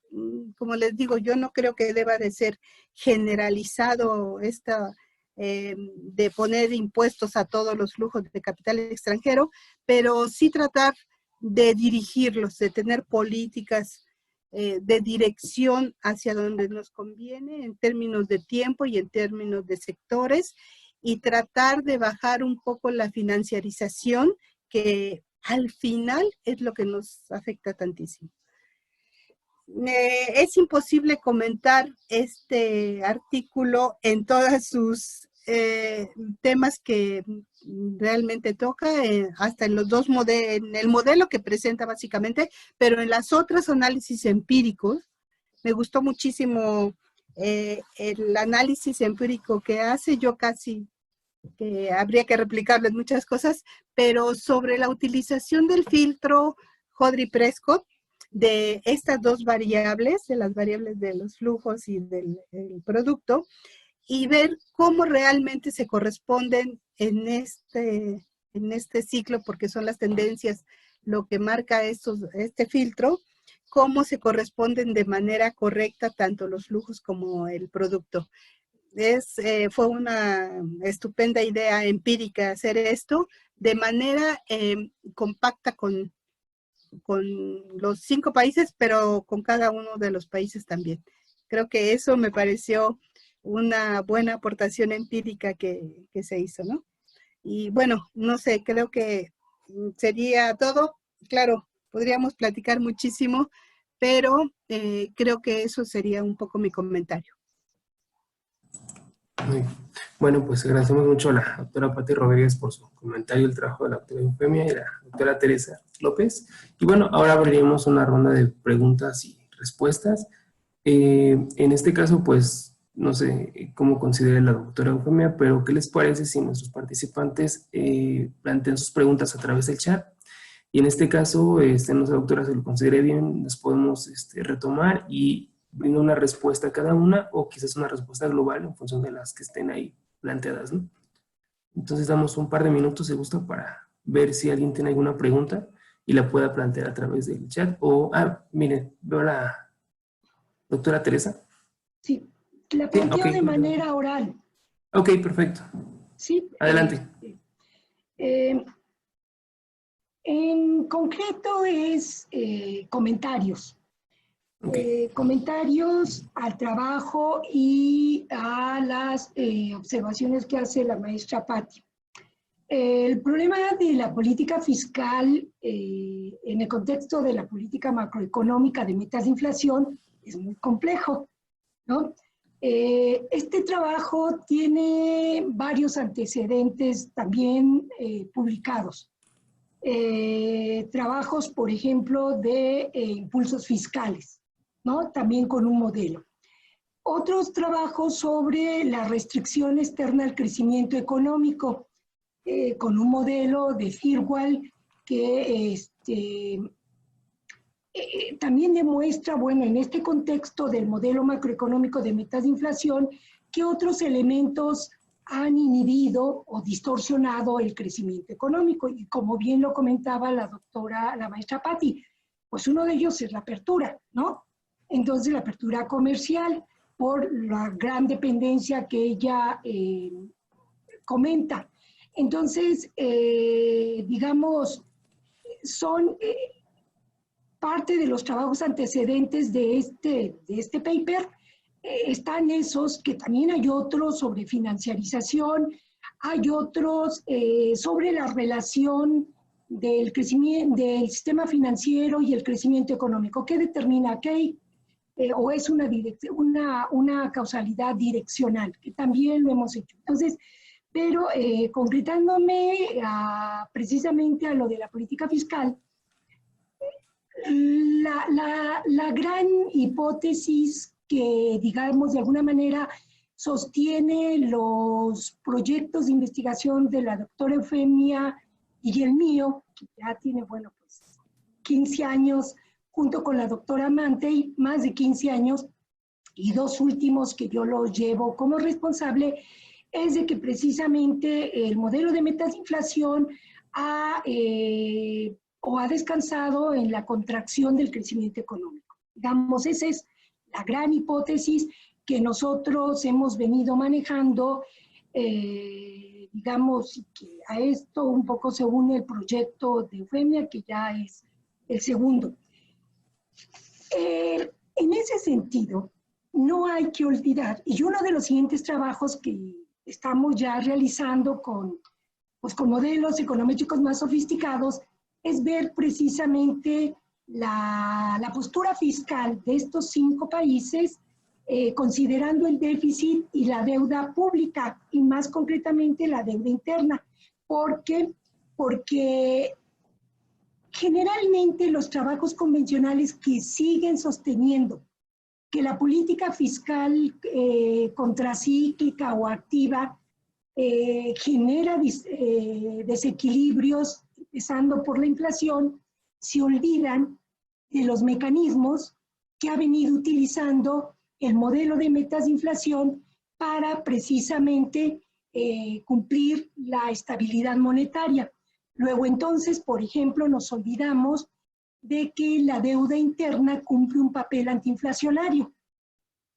como les digo, yo no creo que deba de ser generalizado de poner impuestos a todos los flujos de capital extranjero, pero sí tratar de dirigirlos, de tener políticas de dirección hacia donde nos conviene en términos de tiempo y en términos de sectores, y tratar de bajar un poco la financiarización que al final es lo que nos afecta tantísimo. Es imposible comentar este artículo en todos sus temas que realmente toca, hasta en los dos en el modelo que presenta básicamente, pero en las otras análisis empíricos, me gustó muchísimo el análisis empírico que hace. Yo casi que habría que replicarlo en muchas cosas, pero sobre la utilización del filtro Hodry-Prescott de estas dos variables, de las variables de los flujos y del producto, y ver cómo realmente se corresponden en este ciclo, porque son las tendencias lo que marca este filtro, cómo se corresponden de manera correcta tanto los flujos como el producto. Fue una estupenda idea empírica hacer esto de manera compacta con los 5 países, pero con cada uno de los países también. Creo que eso me pareció una buena aportación empírica que se hizo, ¿no? Y bueno, no sé, creo que sería todo. Claro, podríamos platicar muchísimo, pero creo que eso sería un poco mi comentario. Bueno, pues agradecemos mucho a la doctora Pati Rodríguez por su comentario, el trabajo de la doctora Eufemia y la doctora Teresa López. Y bueno, ahora abriremos una ronda de preguntas y respuestas. En este caso, pues, no sé cómo considere la doctora Eufemia, pero ¿qué les parece si nuestros participantes plantean sus preguntas a través del chat? Y en este caso, no sé, doctora, si lo considere bien, las podemos retomar y brindar una respuesta a cada una, o quizás una respuesta global en función de las que estén ahí planteadas, ¿no? Entonces damos un par de minutos, si gusta, para ver si alguien tiene alguna pregunta y la pueda plantear a través del chat. O, miren, veo a la doctora Teresa. Sí, la planteo de manera oral. Ok, perfecto. Sí. Adelante. En concreto es comentarios. Okay. Comentarios al trabajo y a las observaciones que hace la maestra Pati. El problema de la política fiscal en el contexto de la política macroeconómica de metas de inflación es muy complejo, ¿no? Este trabajo tiene varios antecedentes también publicados. Trabajos, por ejemplo, de impulsos fiscales, ¿no? También con un modelo. Otros trabajos sobre la restricción externa al crecimiento económico, con un modelo de Firwall que también demuestra, bueno, en este contexto del modelo macroeconómico de metas de inflación, que otros elementos han inhibido o distorsionado el crecimiento económico. Y como bien lo comentaba la maestra Patti, pues uno de ellos es la apertura, ¿no? Entonces, la apertura comercial, por la gran dependencia que ella comenta. Entonces, digamos, son parte de los trabajos antecedentes de este paper. Están esos, que también hay otros sobre financiarización, hay otros sobre la relación del crecimiento del sistema financiero y el crecimiento económico. ¿Qué determina? ¿Qué o es una causalidad direccional? Que también lo hemos hecho. Entonces, pero concretándome precisamente a lo de la política fiscal, la gran hipótesis que, digamos, de alguna manera sostiene los proyectos de investigación de la doctora Eufemia y el mío, que ya tiene, bueno, pues 15 años, junto con la doctora Mantei, más de 15 años, y dos últimos que yo los llevo como responsable, es de que precisamente el modelo de metas de inflación ha descansado en la contracción del crecimiento económico. Digamos, esa es la gran hipótesis que nosotros hemos venido manejando, digamos, que a esto un poco se une el proyecto de Eufemia, que ya es el segundo. En ese sentido, no hay que olvidar, y uno de los siguientes trabajos que estamos ya realizando con modelos econométricos más sofisticados, es ver precisamente la postura fiscal de estos 5 países, considerando el déficit y la deuda pública, y más concretamente la deuda interna. Porque generalmente los trabajos convencionales que siguen sosteniendo que la política fiscal contracíclica o activa genera desequilibrios, empezando por la inflación, se olvidan de los mecanismos que ha venido utilizando el modelo de metas de inflación para precisamente cumplir la estabilidad monetaria. Luego entonces, por ejemplo, nos olvidamos de que la deuda interna cumple un papel antiinflacionario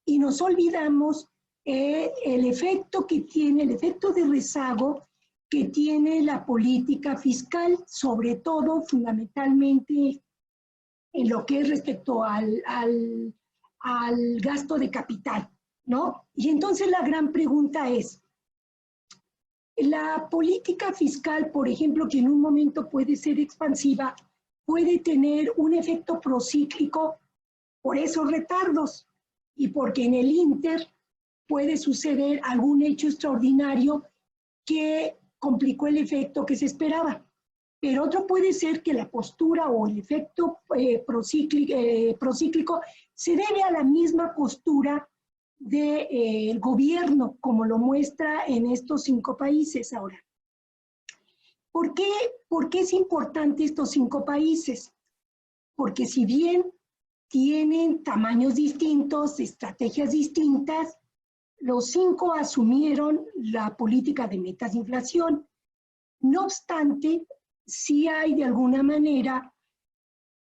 y nos olvidamos el efecto que tiene, el efecto de rezago que tiene la política fiscal, sobre todo, fundamentalmente, en lo que es respecto al gasto de capital, ¿no? Y entonces la gran pregunta es, la política fiscal, por ejemplo, que en un momento puede ser expansiva, puede tener un efecto procíclico por esos retardos y porque en el Inter puede suceder algún hecho extraordinario que complicó el efecto que se esperaba. Pero otro puede ser que la postura o el efecto procíclico se debe a la misma postura del gobierno, como lo muestra en estos 5 países ahora. ¿Por qué es importante estos 5 países? Porque si bien tienen tamaños distintos, estrategias distintas, los 5 asumieron la política de metas de inflación. No obstante, sí hay de alguna manera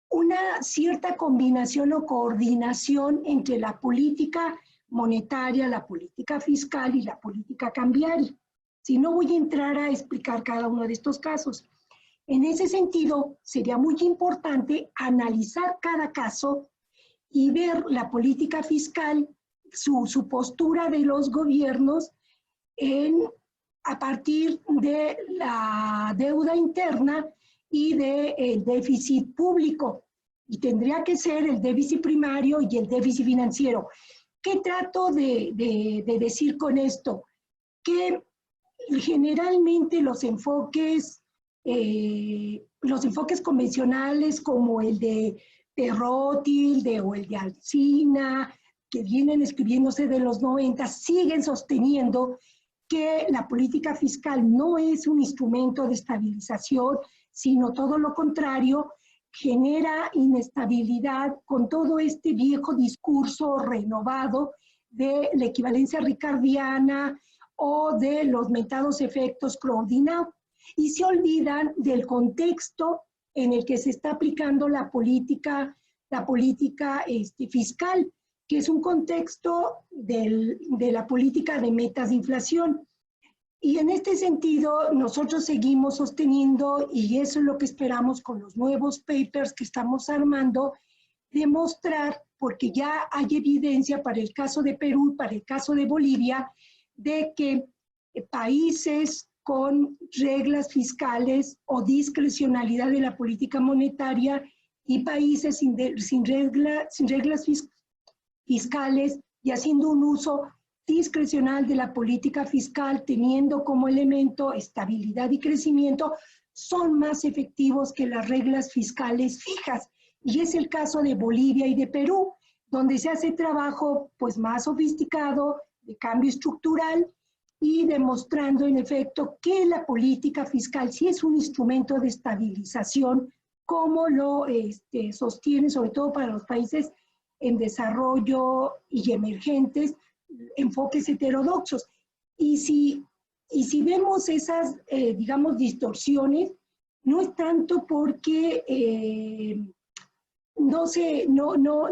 una cierta combinación o coordinación entre la política monetaria, la política fiscal y la política cambiaria. Si no voy a entrar a explicar cada uno de estos casos. En ese sentido, sería muy importante analizar cada caso y ver la política fiscal, su postura de los gobiernos a partir de la deuda interna y del déficit público. Y tendría que ser el déficit primario y el déficit financiero. ¿Qué trato de decir con esto? Que generalmente los enfoques convencionales como el de Rothschild o el de Alsina, que vienen escribiéndose de los 90, siguen sosteniendo que la política fiscal no es un instrumento de estabilización, sino todo lo contrario, genera inestabilidad con todo este viejo discurso renovado de la equivalencia ricardiana o de los mentados efectos Claudinau, y se olvidan del contexto en el que se está aplicando la política fiscal, que es un contexto de la política de metas de inflación. Y en este sentido, nosotros seguimos sosteniendo, y eso es lo que esperamos con los nuevos papers que estamos armando, demostrar, porque ya hay evidencia para el caso de Perú, para el caso de Bolivia, de que países con reglas fiscales o discrecionalidad de la política monetaria y países sin reglas fiscales y haciendo un uso discrecional de la política fiscal, teniendo como elemento estabilidad y crecimiento, son más efectivos que las reglas fiscales fijas. Y es el caso de Bolivia y de Perú, donde se hace trabajo pues, más sofisticado de cambio estructural y demostrando en efecto que la política fiscal sí es un instrumento de estabilización, como lo sostiene sobre todo para los países en desarrollo y emergentes, enfoques heterodoxos. Y si vemos esas, digamos, distorsiones, no es tanto porque,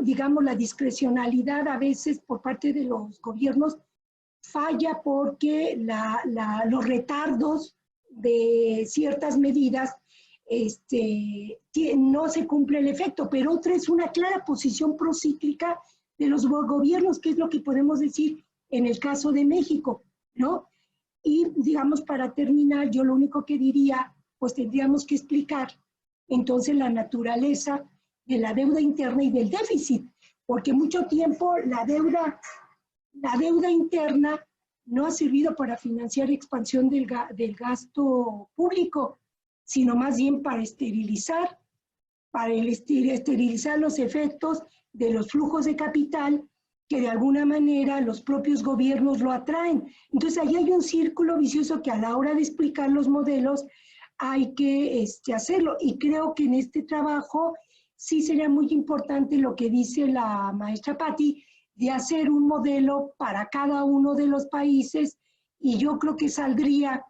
digamos, la discrecionalidad a veces por parte de los gobiernos falla porque los retardos de ciertas medidas no se cumple el efecto, pero otra es una clara posición procíclica de los gobiernos, que es lo que podemos decir en el caso de México, ¿no? Y, digamos, para terminar, yo lo único que diría, pues tendríamos que explicar entonces la naturaleza de la deuda interna y del déficit, porque mucho tiempo la deuda interna no ha servido para financiar expansión del gasto público, sino más bien para esterilizar los efectos de los flujos de capital que de alguna manera los propios gobiernos lo atraen. Entonces ahí hay un círculo vicioso que a la hora de explicar los modelos hay que hacerlo. Y creo que en este trabajo sí sería muy importante lo que dice la maestra Patti, de hacer un modelo para cada uno de los países, y yo creo que saldría,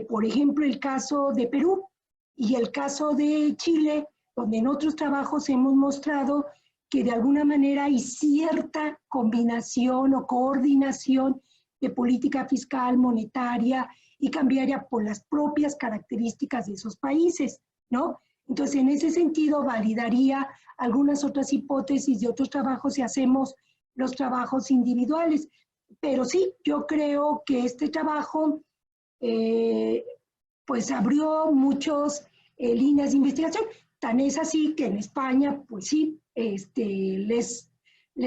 por ejemplo, el caso de Perú y el caso de Chile, donde en otros trabajos hemos mostrado que de alguna manera hay cierta combinación o coordinación de política fiscal, monetaria y cambiaria por las propias características de esos países, ¿no? Entonces, en ese sentido, validaría algunas otras hipótesis de otros trabajos si hacemos los trabajos individuales. Pero sí, yo creo que este trabajo pues abrió muchas líneas de investigación. Tan es así que en España, pues sí, les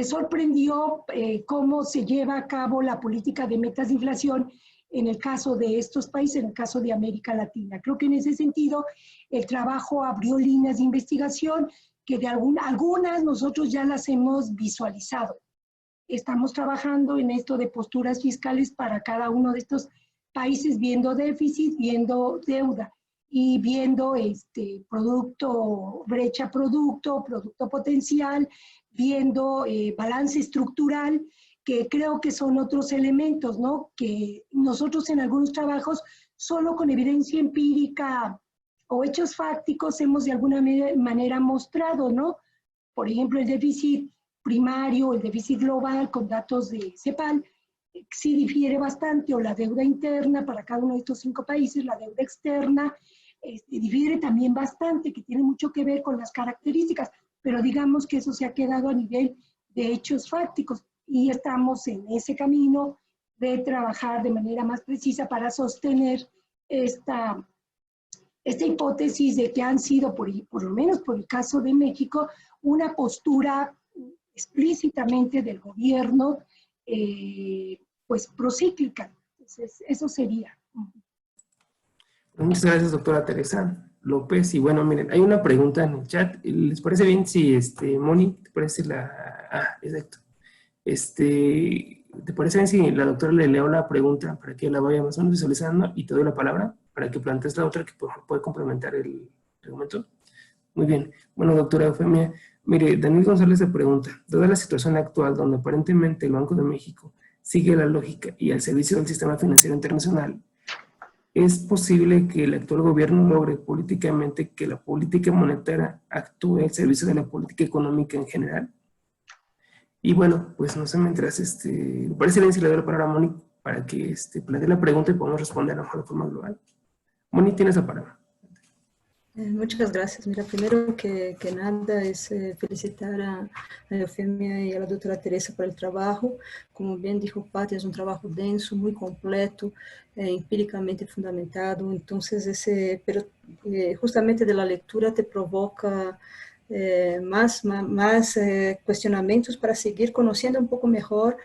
sorprendió cómo se lleva a cabo la política de metas de inflación en el caso de estos países, en el caso de América Latina. Creo que en ese sentido el trabajo abrió líneas de investigación que de algunas nosotros ya las hemos visualizado. Estamos trabajando en esto de posturas fiscales para cada uno de estos países, viendo déficit, viendo deuda y viendo brecha producto potencial, viendo balance estructural, que creo que son otros elementos, ¿no? Que nosotros en algunos trabajos, solo con evidencia empírica o hechos fácticos, hemos de alguna manera mostrado, ¿no? Por ejemplo, el déficit primario, el déficit global con datos de CEPAL, sí difiere bastante, o la deuda interna para cada uno de estos 5 países, la deuda externa, difiere también bastante, que tiene mucho que ver con las características, pero digamos que eso se ha quedado a nivel de hechos fácticos y estamos en ese camino de trabajar de manera más precisa para sostener esta hipótesis de que han sido, por lo menos por el caso de México, una postura explícitamente del gobierno, pues procíclica. Entonces, eso sería. Muchas gracias, doctora Teresa López. Y bueno, miren, hay una pregunta en el chat. ¿Les parece bien si, Moni, te parece exacto. ¿Te parece bien si la doctora le leo la pregunta para que la vaya más o menos visualizando y te doy la palabra para que plantees la otra que puede complementar el argumento? Muy bien. Bueno, doctora Eufemia, mire, Daniel González se pregunta, dada la situación actual donde aparentemente el Banco de México sigue la lógica y al servicio del sistema financiero internacional, ¿es posible que el actual gobierno logre políticamente que la política monetaria actúe al servicio de la política económica en general? Y bueno, pues no sé, mientras, ¿me parece bien si le doy la palabra a Moni para que plantee la pregunta y podamos responder a lo mejor de forma global? Moni, tienes la palabra. Muchas gracias. Mira, primero que nada es felicitar a Eufemia y a la doctora Teresa por el trabajo. Como bien dijo Patti, es un trabajo denso, muy completo, empíricamente fundamentado. Entonces, pero justamente de la lectura te provoca más cuestionamientos para seguir conociendo un poco mejor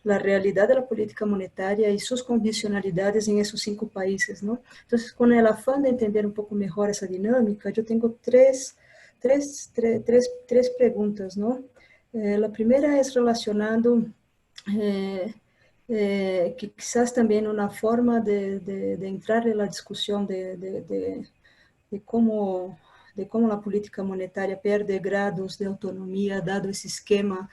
la realidad de la política monetaria y sus condicionalidades en esos 5 países, ¿no? Entonces, con el afán de entender un poco mejor esa dinámica, yo tengo tres preguntas, ¿no? La primera es relacionando que quizás también una forma de entrar en la discusión de cómo la política monetaria pierde grados de autonomía dado ese esquema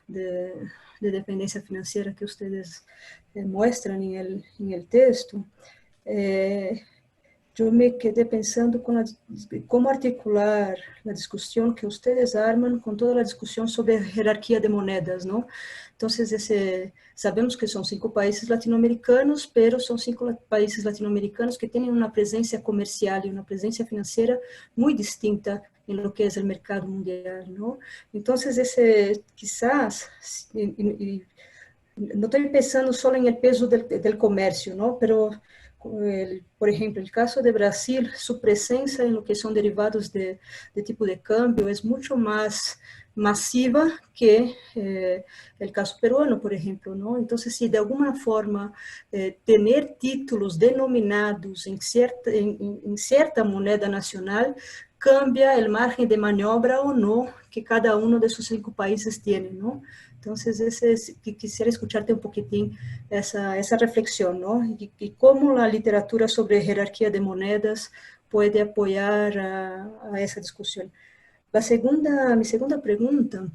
de dependencia financiera que ustedes muestran en el texto. Yo me quedé pensando cómo articular la discusión que ustedes arman con toda la discusión sobre jerarquía de monedas, ¿no? Entonces, sabemos que son 5 países latinoamericanos, pero son 5 países latinoamericanos que tienen una presencia comercial y una presencia financiera muy distinta en lo que es el mercado mundial, ¿no? Entonces, quizás, no estoy pensando solo en el peso del comercio, ¿no? Pero por ejemplo, el caso de Brasil, su presencia en lo que son derivados de tipo de cambio es mucho más masiva que el caso peruano, por ejemplo, ¿no? Entonces, si de alguna forma tener títulos denominados en cierta moneda nacional cambia el margen de maniobra o no que cada uno de esos 5 países tiene, ¿no? Entonces, quisiera escucharte un poquitín esa reflexión, ¿no? Y cómo la literatura sobre jerarquía de monedas puede apoyar a esa discusión. Mi segunda pregunta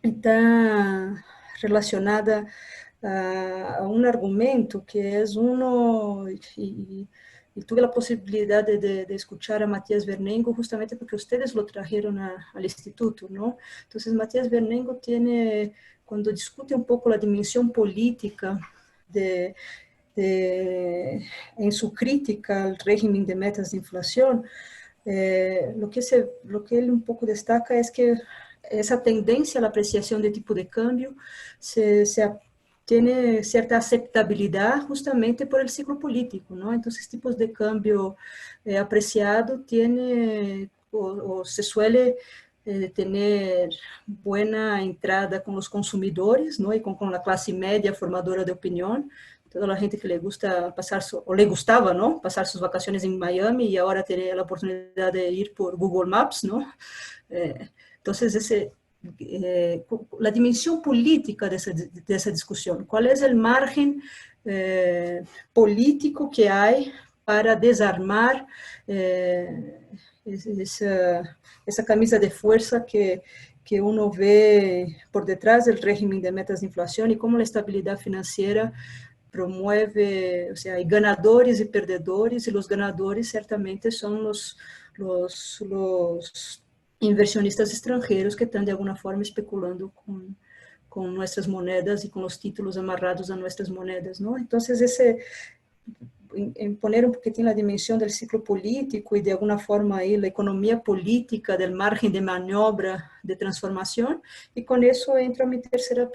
está relacionada a un argumento que es uno, y tuve la posibilidad de escuchar a Matías Vernengo justamente porque ustedes lo trajeron al instituto, ¿no? Entonces, Matías Vernengo cuando discute un poco la dimensión política en su crítica al régimen de metas de inflación, lo que él un poco destaca es que esa tendencia a la apreciación de tipo de cambio tiene cierta aceptabilidad justamente por el ciclo político, ¿no? Entonces, tipos de cambio apreciado tiene o se suele tener buena entrada con los consumidores, ¿no? Y con la clase media formadora de opinión, toda la gente que le gusta o le gustaba, ¿no? Pasar sus vacaciones en Miami y ahora tiene la oportunidad de ir por Google Maps, ¿no? Entonces, la dimensión política de esa discusión, ¿cuál es el margen político que hay para desarmar esa camisa de fuerza que uno ve por detrás del régimen de metas de inflación y cómo la estabilidad financiera promueve, o sea, hay ganadores y perdedores, y los ganadores certamente son los inversionistas extranjeros que están de alguna forma especulando con nuestras monedas y con los títulos amarrados a nuestras monedas, ¿no? Entonces, en poner un poquitín la dimensión del ciclo político y de alguna forma ahí la economía política del margen de maniobra de transformación, y con eso entro a mi tercera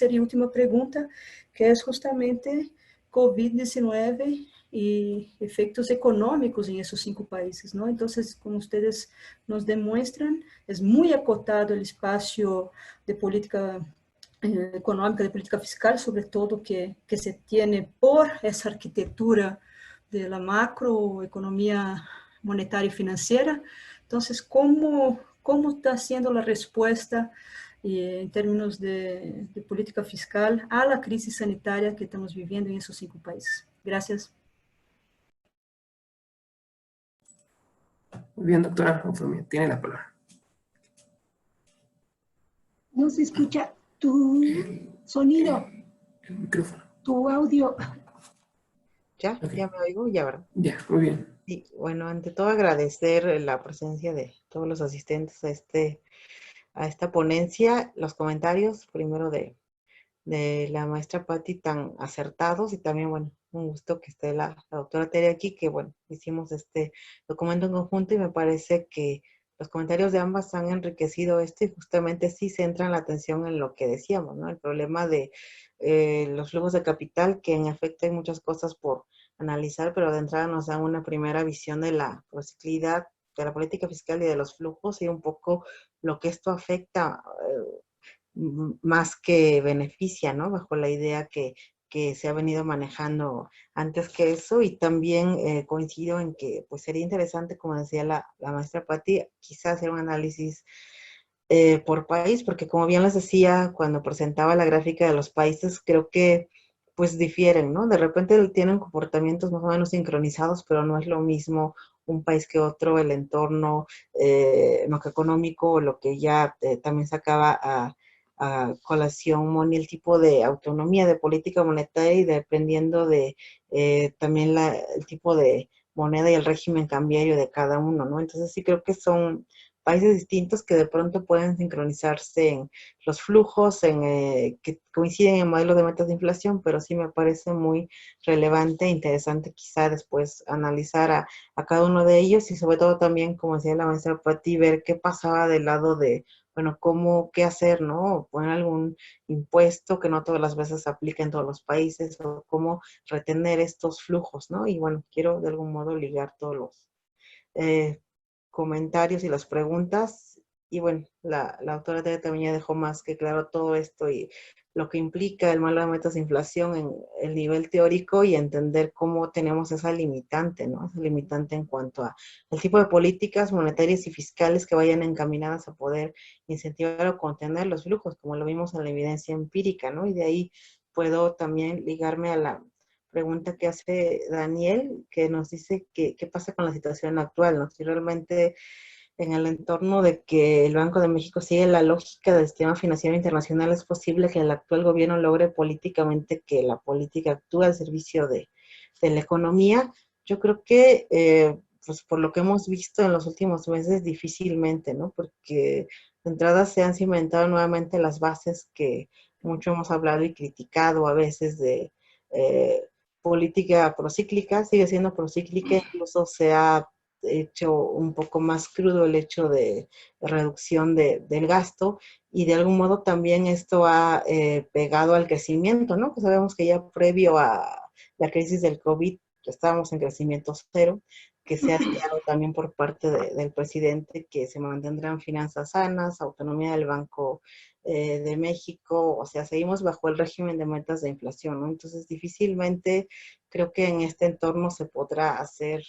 y última pregunta, que es justamente COVID-19 y efectos económicos en esos 5 países, ¿no? Entonces, como ustedes nos demuestran, es muy acotado el espacio de política económica, de política fiscal, sobre todo que se tiene por esa arquitectura de la macroeconomía monetaria y financiera. Entonces, ¿cómo está siendo la respuesta en términos de política fiscal a la crisis sanitaria que estamos viviendo en esos 5 países? Gracias. Muy bien, doctora Eufemia, tiene la palabra. No se escucha tu sonido, El micrófono. tu audio. ¿Ya? Ok. ¿Ya me oigo? Ya, ¿verdad? Ya, muy bien. Sí, bueno, ante todo agradecer la presencia de todos los asistentes a esta ponencia, los comentarios, primero de la maestra Patti tan acertados y también, bueno, un gusto que esté la doctora Tere aquí, que bueno, hicimos este documento en conjunto y me parece que los comentarios de ambas han enriquecido esto y justamente sí centran la atención en lo que decíamos, ¿no? El problema de los flujos de capital, que en efecto hay muchas cosas por analizar, pero de entrada nos dan una primera visión de la prociclidad de la política fiscal y de los flujos y un poco lo que esto afecta más que beneficia, ¿no? Bajo la idea que se ha venido manejando antes que eso y también coincido en que pues sería interesante, como decía la maestra Patti, quizás hacer un análisis por país, porque como bien les decía cuando presentaba la gráfica de los países, creo que pues difieren, ¿no? De repente tienen comportamientos más o menos sincronizados, pero no es lo mismo un país que otro, el entorno lo que económico, lo que ya también sacaba a colación, Moni, el tipo de autonomía de política monetaria y dependiendo de también el tipo de moneda y el régimen cambiario de cada uno, ¿no? Entonces sí creo que son países distintos que de pronto pueden sincronizarse en los flujos, que coinciden en modelos de metas de inflación, pero sí me parece muy relevante e interesante quizá después analizar a cada uno de ellos y sobre todo también, como decía la maestra Patti, ver qué pasaba del lado de, bueno, qué hacer, ¿no? Poner algún impuesto que no todas las veces se aplica en todos los países o cómo retener estos flujos, ¿no? Y bueno, quiero de algún modo ligar todos los comentarios y las preguntas. Y bueno, la autora Tere también ya dejó más que claro todo esto y lo que implica el modelo de metas de inflación en el nivel teórico y entender cómo tenemos esa limitante, ¿no? Esa limitante en cuanto a el tipo de políticas monetarias y fiscales que vayan encaminadas a poder incentivar o contener los flujos, como lo vimos en la evidencia empírica, ¿no? Y de ahí puedo también ligarme a la pregunta que hace Daniel, que nos dice qué pasa con la situación actual, ¿no? Si realmente en el entorno de que el Banco de México sigue la lógica del sistema financiero internacional, es posible que el actual gobierno logre políticamente que la política actúe al servicio de la economía. Yo creo que, pues por lo que hemos visto en los últimos meses, difícilmente, ¿no? Porque de entrada se han cimentado nuevamente las bases que mucho hemos hablado y criticado a veces de política procíclica, sigue siendo procíclica, incluso se ha hecho un poco más crudo el hecho de reducción del gasto y de algún modo también esto ha pegado al crecimiento, ¿no? Que sabemos que ya previo a la crisis del COVID estábamos en crecimiento cero, que se ha deseado también por parte del presidente que se mantendrán finanzas sanas, autonomía del Banco de México, o sea, seguimos bajo el régimen de metas de inflación, ¿no? Entonces, difícilmente creo que en este entorno se podrá hacer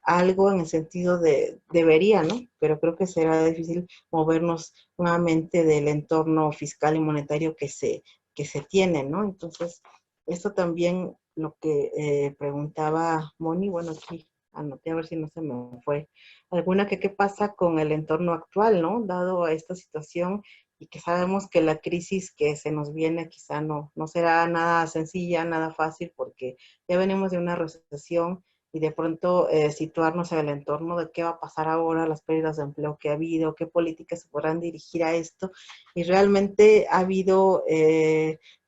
algo en el sentido de debería, ¿no? Pero creo que será difícil movernos nuevamente del entorno fiscal y monetario que se tiene, ¿no? Entonces, esto también lo que preguntaba Moni, bueno, aquí anoté a ver si no se me fue alguna que qué pasa con el entorno actual, ¿no? Dado a esta situación y que sabemos que la crisis que se nos viene quizá no será nada sencilla, nada fácil, porque ya venimos de una recesión y de pronto situarnos en el entorno de qué va a pasar ahora, las pérdidas de empleo que ha habido, qué políticas se podrán dirigir a esto. Y realmente ha habido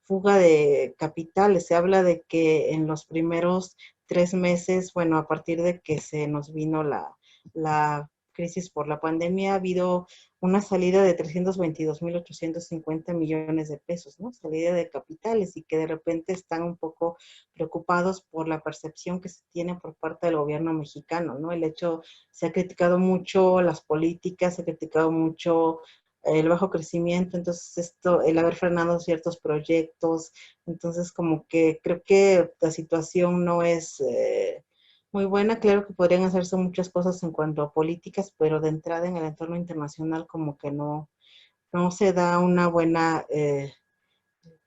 fuga de capitales. Se habla de que en los primeros 3 meses, bueno, a partir de que se nos vino la crisis por la pandemia, ha habido una salida de 322.850 millones de pesos, ¿no? Salida de capitales y que de repente están un poco preocupados por la percepción que se tiene por parte del gobierno mexicano, ¿no? El hecho, se ha criticado mucho las políticas, se ha criticado mucho el bajo crecimiento, entonces esto, el haber frenado ciertos proyectos, entonces como que creo que la situación no es muy buena, claro que podrían hacerse muchas cosas en cuanto a políticas, pero de entrada en el entorno internacional como que no se da una buena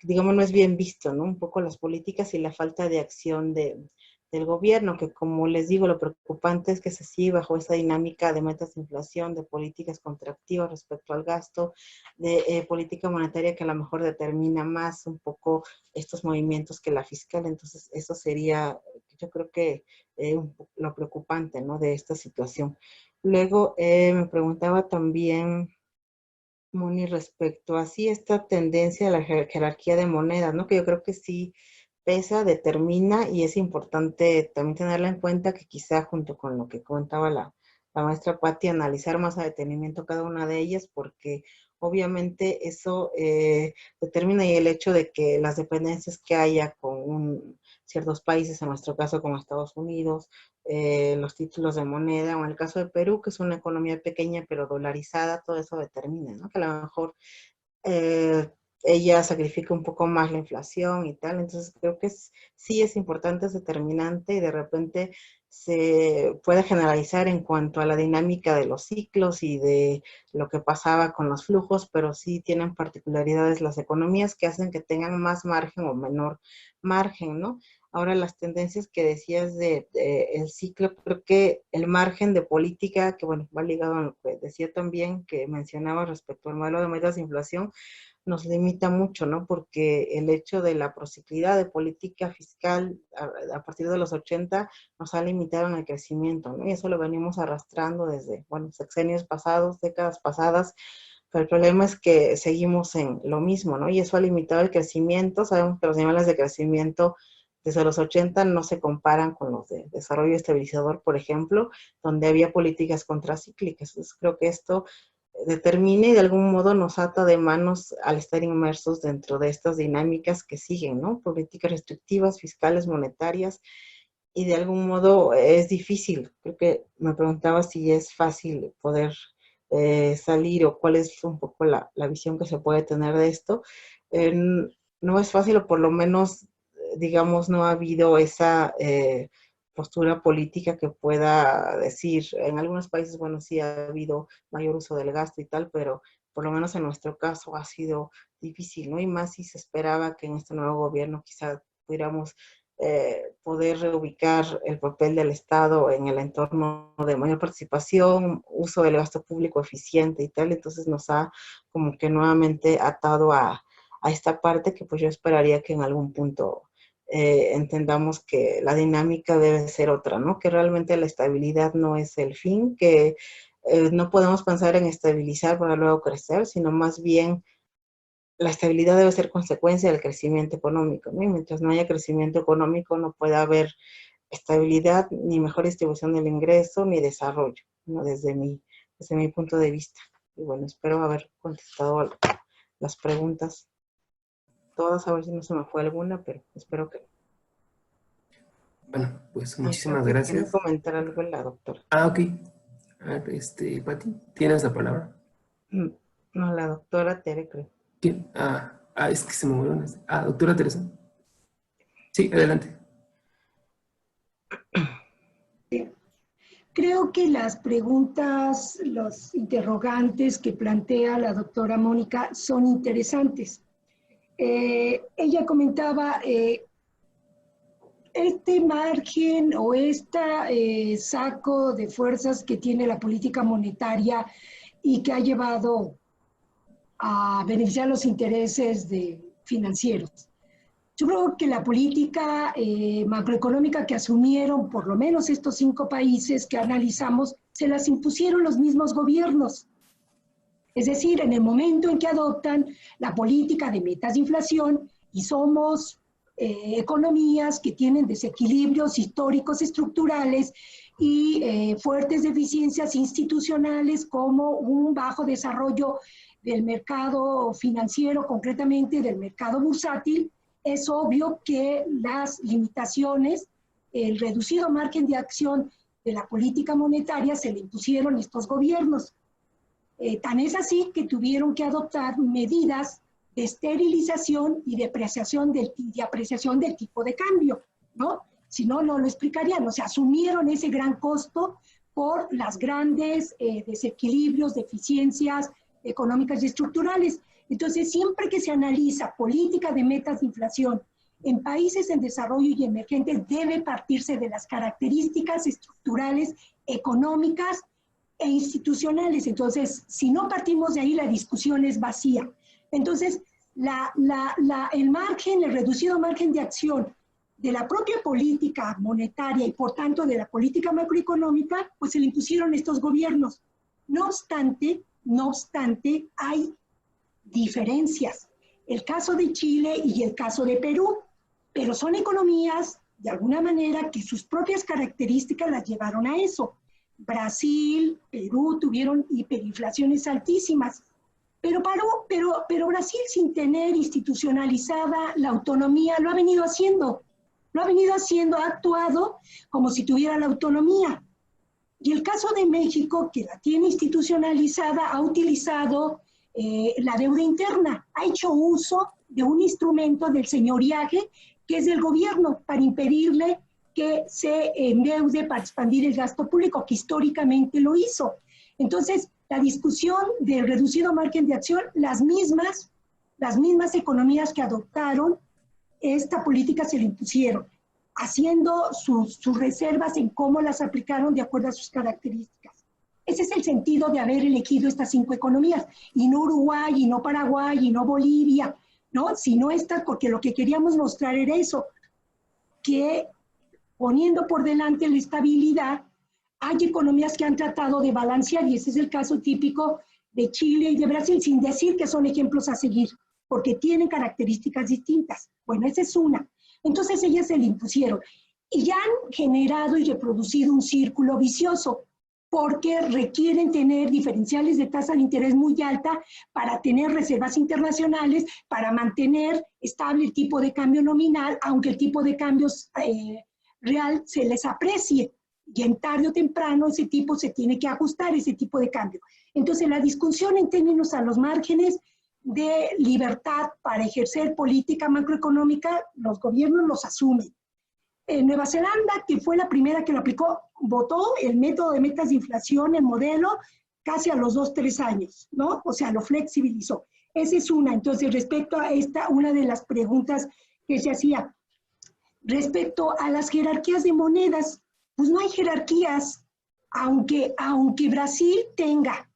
digamos, no es bien visto, ¿no? Un poco las políticas y la falta de acción de del gobierno, que como les digo, lo preocupante es que se sigue bajo esa dinámica de metas de inflación, de políticas contractivas respecto al gasto, de política monetaria que a lo mejor determina más un poco estos movimientos que la fiscal. Entonces, eso sería, yo creo que lo preocupante, ¿no?, de esta situación. Luego, me preguntaba también, Moni, respecto a sí esta tendencia a la jerarquía de monedas, ¿no?, que yo creo que sí pesa, determina, y es importante también tenerla en cuenta, que quizá junto con lo que comentaba la maestra Patti, analizar más a detenimiento cada una de ellas, porque obviamente eso determina, y el hecho de que las dependencias que haya con ciertos países, en nuestro caso con Estados Unidos, los títulos de moneda, o en el caso de Perú, que es una economía pequeña pero dolarizada, todo eso determina, ¿no?, que a lo mejor ella sacrifica un poco más la inflación y tal. Entonces creo que sí es importante, es determinante, y de repente se puede generalizar en cuanto a la dinámica de los ciclos y de lo que pasaba con los flujos, pero sí tienen particularidades las economías que hacen que tengan más margen o menor margen, ¿no? Ahora, las tendencias que decías de el ciclo, creo que el margen de política, que bueno, va ligado a lo que decía también, que mencionaba respecto al modelo de metas de inflación, nos limita mucho, ¿no? Porque el hecho de la prociclidad de política fiscal a partir de los 80 nos ha limitado en el crecimiento, ¿no? Y eso lo venimos arrastrando desde, bueno, sexenios pasados, décadas pasadas, pero el problema es que seguimos en lo mismo, ¿no? Y eso ha limitado el crecimiento. Sabemos que los niveles de crecimiento desde los 80 no se comparan con los de desarrollo estabilizador, por ejemplo, donde había políticas contracíclicas. Entonces creo que esto determina y de algún modo nos ata de manos al estar inmersos dentro de estas dinámicas que siguen, ¿no? Políticas restrictivas, fiscales, monetarias, y de algún modo es difícil. Creo que me preguntaba si es fácil poder salir, o cuál es un poco la visión que se puede tener de esto. No es fácil, o por lo menos, digamos, no ha habido esa postura política que pueda decir, en algunos países, bueno, sí ha habido mayor uso del gasto y tal, pero por lo menos en nuestro caso ha sido difícil, ¿no? Y más si se esperaba que en este nuevo gobierno quizá pudiéramos poder reubicar el papel del Estado en el entorno de mayor participación, uso del gasto público eficiente y tal. Entonces nos ha como que nuevamente atado a esta parte, que pues yo esperaría que en algún punto entendamos que la dinámica debe ser otra, ¿no? Que realmente la estabilidad no es el fin, que no podemos pensar en estabilizar para luego crecer, sino más bien la estabilidad debe ser consecuencia del crecimiento económico, ¿no? Y mientras no haya crecimiento económico no puede haber estabilidad, ni mejor distribución del ingreso, ni desarrollo, ¿no? Desde mi punto de vista. Y bueno, espero haber contestado las preguntas todas, a ver si no se me fue alguna, pero espero que... Bueno, pues Ay, muchísimas creo que quería gracias. comentar algo la doctora. Ok. A ver, Pati, ¿tienes la palabra? No, la doctora Tere, creo. ¿Quién? Es que se me volvieron. Doctora Teresa. Sí, adelante. Creo que las preguntas, los interrogantes que plantea la doctora Mónica son interesantes. Ella comentaba este margen o este saco de fuerzas que tiene la política monetaria y que ha llevado a beneficiar los intereses financieros. Yo creo que la política macroeconómica que asumieron por lo menos estos 5 países que analizamos, se las impusieron los mismos gobiernos. Es decir, en el momento en que adoptan la política de metas de inflación, y somos economías que tienen desequilibrios históricos estructurales y fuertes deficiencias institucionales, como un bajo desarrollo del mercado financiero, concretamente del mercado bursátil, es obvio que las limitaciones, el reducido margen de acción de la política monetaria se le impusieron a estos gobiernos. Tan es así que tuvieron que adoptar medidas de esterilización y de apreciación del tipo de cambio, ¿no? Si no, no lo explicarían. O sea, asumieron ese gran costo por las grandes desequilibrios, deficiencias económicas y estructurales. Entonces, siempre que se analiza política de metas de inflación En países en desarrollo y emergentes debe partirse de las características estructurales, económicas e institucionales. Entonces, si no partimos de ahí, la discusión es vacía. Entonces, el reducido margen de acción de la propia política monetaria y por tanto de la política macroeconómica, pues se le impusieron estos gobiernos. No obstante, hay diferencias. El caso de Chile y el caso de Perú, pero son economías, de alguna manera, que sus propias características las llevaron a eso. Brasil, Perú tuvieron hiperinflaciones altísimas, pero Brasil, sin tener institucionalizada la autonomía, lo ha venido haciendo, ha actuado como si tuviera la autonomía. Y el caso de México, que la tiene institucionalizada, ha utilizado la deuda interna, ha hecho uso de un instrumento del señoriaje, que es del gobierno, para impedirle que se endeude para expandir el gasto público, que históricamente lo hizo. Entonces, la discusión del reducido margen de acción, las mismas economías que adoptaron esta política se le impusieron, haciendo sus reservas en cómo las aplicaron de acuerdo a sus características. Ese es el sentido de haber elegido estas 5 economías, y no Uruguay, y no Paraguay, y no Bolivia, ¿no? Sino estas, porque lo que queríamos mostrar era eso, que poniendo por delante la estabilidad, hay economías que han tratado de balancear, y ese es el caso típico de Chile y de Brasil, sin decir que son ejemplos a seguir, porque tienen características distintas. Bueno, esa es una. Entonces ellas se le impusieron y ya han generado y reproducido un círculo vicioso, porque requieren tener diferenciales de tasa de interés muy alta para tener reservas internacionales, para mantener estable el tipo de cambio nominal, aunque el tipo de cambio real se les aprecie. Y en tarde o temprano ese tipo se tiene que ajustar, ese tipo de cambio. Entonces la discusión en términos a los márgenes de libertad para ejercer política macroeconómica, los gobiernos los asumen. Nueva Zelanda, que fue la primera que lo aplicó, votó el método de metas de inflación, el modelo, casi a los 2-3 años, ¿no? O sea, lo flexibilizó. Esa es una. Entonces, respecto a esta, una de las preguntas que se hacía, respecto a las jerarquías de monedas, pues no hay jerarquías, aunque Brasil tenga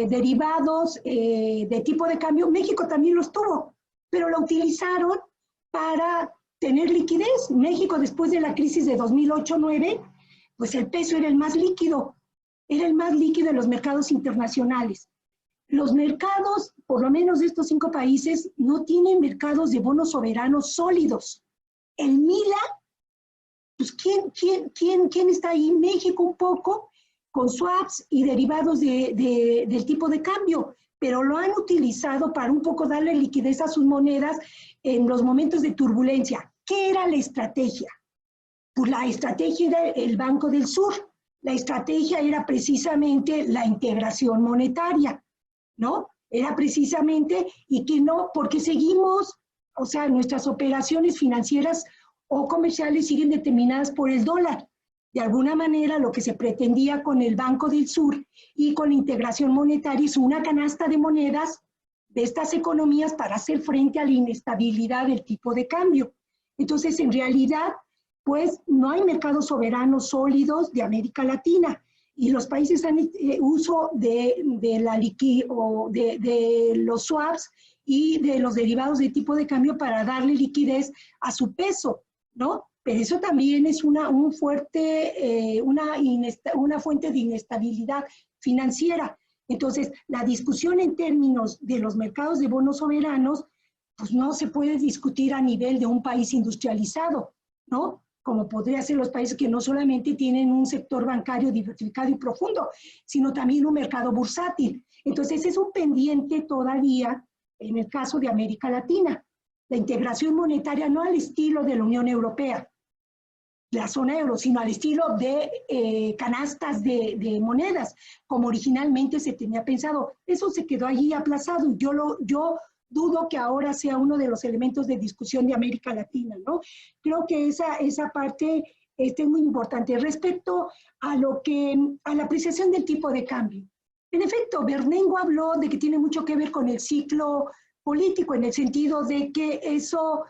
derivados de tipo de cambio, México también los tuvo, pero lo utilizaron para tener liquidez. México, después de la crisis de 2008-9, pues el peso era el más líquido de los mercados internacionales. Los mercados, por lo menos de estos 5 países, no tienen mercados de bonos soberanos sólidos. El MILA, pues ¿quién está ahí? México un poco, con swaps y derivados del tipo de cambio, pero lo han utilizado para un poco darle liquidez a sus monedas en los momentos de turbulencia. ¿Qué era la estrategia? Pues la estrategia era el Banco del Sur. La estrategia era precisamente la integración monetaria, ¿no? Era precisamente, y que no, porque seguimos, o sea, nuestras operaciones financieras o comerciales siguen determinadas por el dólar. De alguna manera, lo que se pretendía con el Banco del Sur y con la integración monetaria es una canasta de monedas de estas economías para hacer frente a la inestabilidad del tipo de cambio. Entonces, en realidad, pues no hay mercados soberanos sólidos de América Latina, y los países han uso de los swaps y de los derivados de tipo de cambio para darle liquidez a su peso, ¿no? Pero eso también es una fuente de inestabilidad financiera. Entonces, la discusión en términos de los mercados de bonos soberanos, pues no se puede discutir a nivel de un país industrializado, ¿no? Como podría ser los países que no solamente tienen un sector bancario diversificado y profundo, sino también un mercado bursátil. Entonces, es un pendiente todavía en el caso de América Latina. La integración monetaria no al estilo de la Unión Europea, la zona euro, sino al estilo de canastas de monedas, como originalmente se tenía pensado. Eso se quedó allí aplazado. Yo dudo que ahora sea uno de los elementos de discusión de América Latina, ¿no? Creo que esa parte es muy importante. Respecto a la apreciación del tipo de cambio. En efecto, Bernengo habló de que tiene mucho que ver con el ciclo político, en el sentido de que eso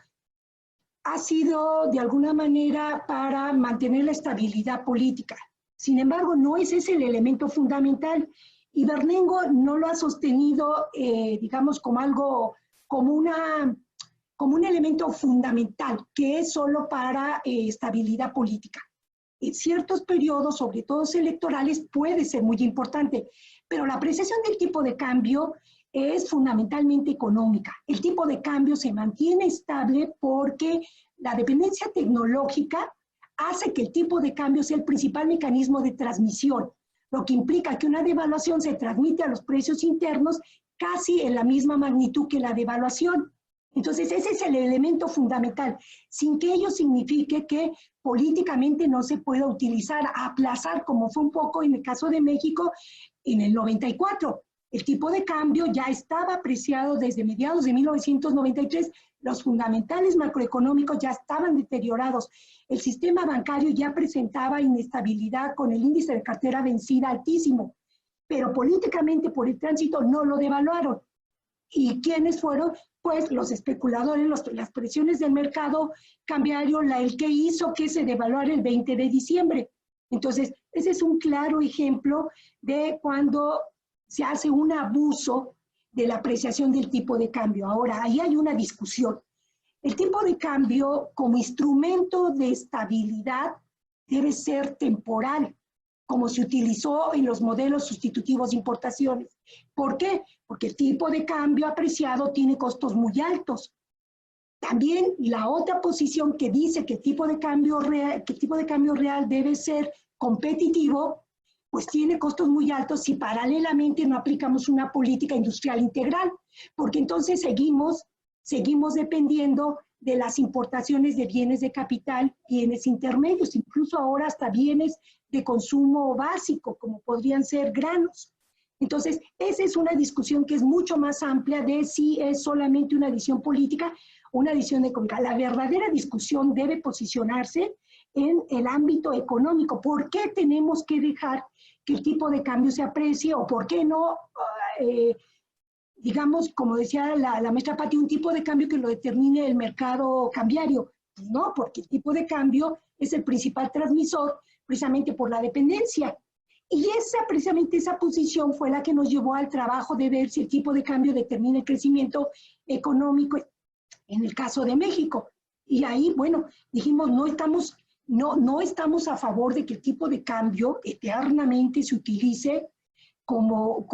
ha sido de alguna manera para mantener la estabilidad política. Sin embargo, no ese es el elemento fundamental. Y Bernengo no lo ha sostenido, digamos, como algo, como un elemento fundamental, que es solo para estabilidad política. En ciertos periodos, sobre todo electorales, puede ser muy importante, pero la apreciación del tipo de cambio es fundamentalmente económica. El tipo de cambio se mantiene estable porque la dependencia tecnológica hace que el tipo de cambio sea el principal mecanismo de transmisión, lo que implica que una devaluación se transmite a los precios internos casi en la misma magnitud que la devaluación. Entonces, ese es el elemento fundamental, sin que ello signifique que políticamente no se pueda utilizar, aplazar, como fue un poco en el caso de México en el 94. El tipo de cambio ya estaba apreciado desde mediados de 1993, los fundamentales macroeconómicos ya estaban deteriorados, el sistema bancario ya presentaba inestabilidad con el índice de cartera vencida altísimo, pero políticamente por el tránsito no lo devaluaron. ¿Y quiénes fueron? Pues los especuladores, las presiones del mercado cambiario, el que hizo que se devaluara el 20 de diciembre. Entonces, ese es un claro ejemplo de cuando se hace un abuso de la apreciación del tipo de cambio. Ahora, ahí hay una discusión. El tipo de cambio como instrumento de estabilidad debe ser temporal, como se utilizó en los modelos sustitutivos de importaciones. ¿Por qué? Porque el tipo de cambio apreciado tiene costos muy altos. También la otra posición que dice que el tipo de cambio real debe ser competitivo, pues tiene costos muy altos si paralelamente no aplicamos una política industrial integral, porque entonces seguimos dependiendo de las importaciones de bienes de capital, bienes intermedios, incluso ahora hasta bienes de consumo básico, como podrían ser granos. Entonces, esa es una discusión que es mucho más amplia de si es solamente una decisión política o una decisión económica. La verdadera discusión debe posicionarse en el ámbito económico. ¿Por qué tenemos que dejar que el tipo de cambio se aprecie o por qué no, digamos, como decía la maestra Pati, un tipo de cambio que lo determine el mercado cambiario? Pues no, porque el tipo de cambio es el principal transmisor precisamente por la dependencia. Y precisamente esa posición fue la que nos llevó al trabajo de ver si el tipo de cambio determina el crecimiento económico en el caso de México. Y ahí, bueno, dijimos, no estamos a favor de que el tipo de cambio eternamente se utilice como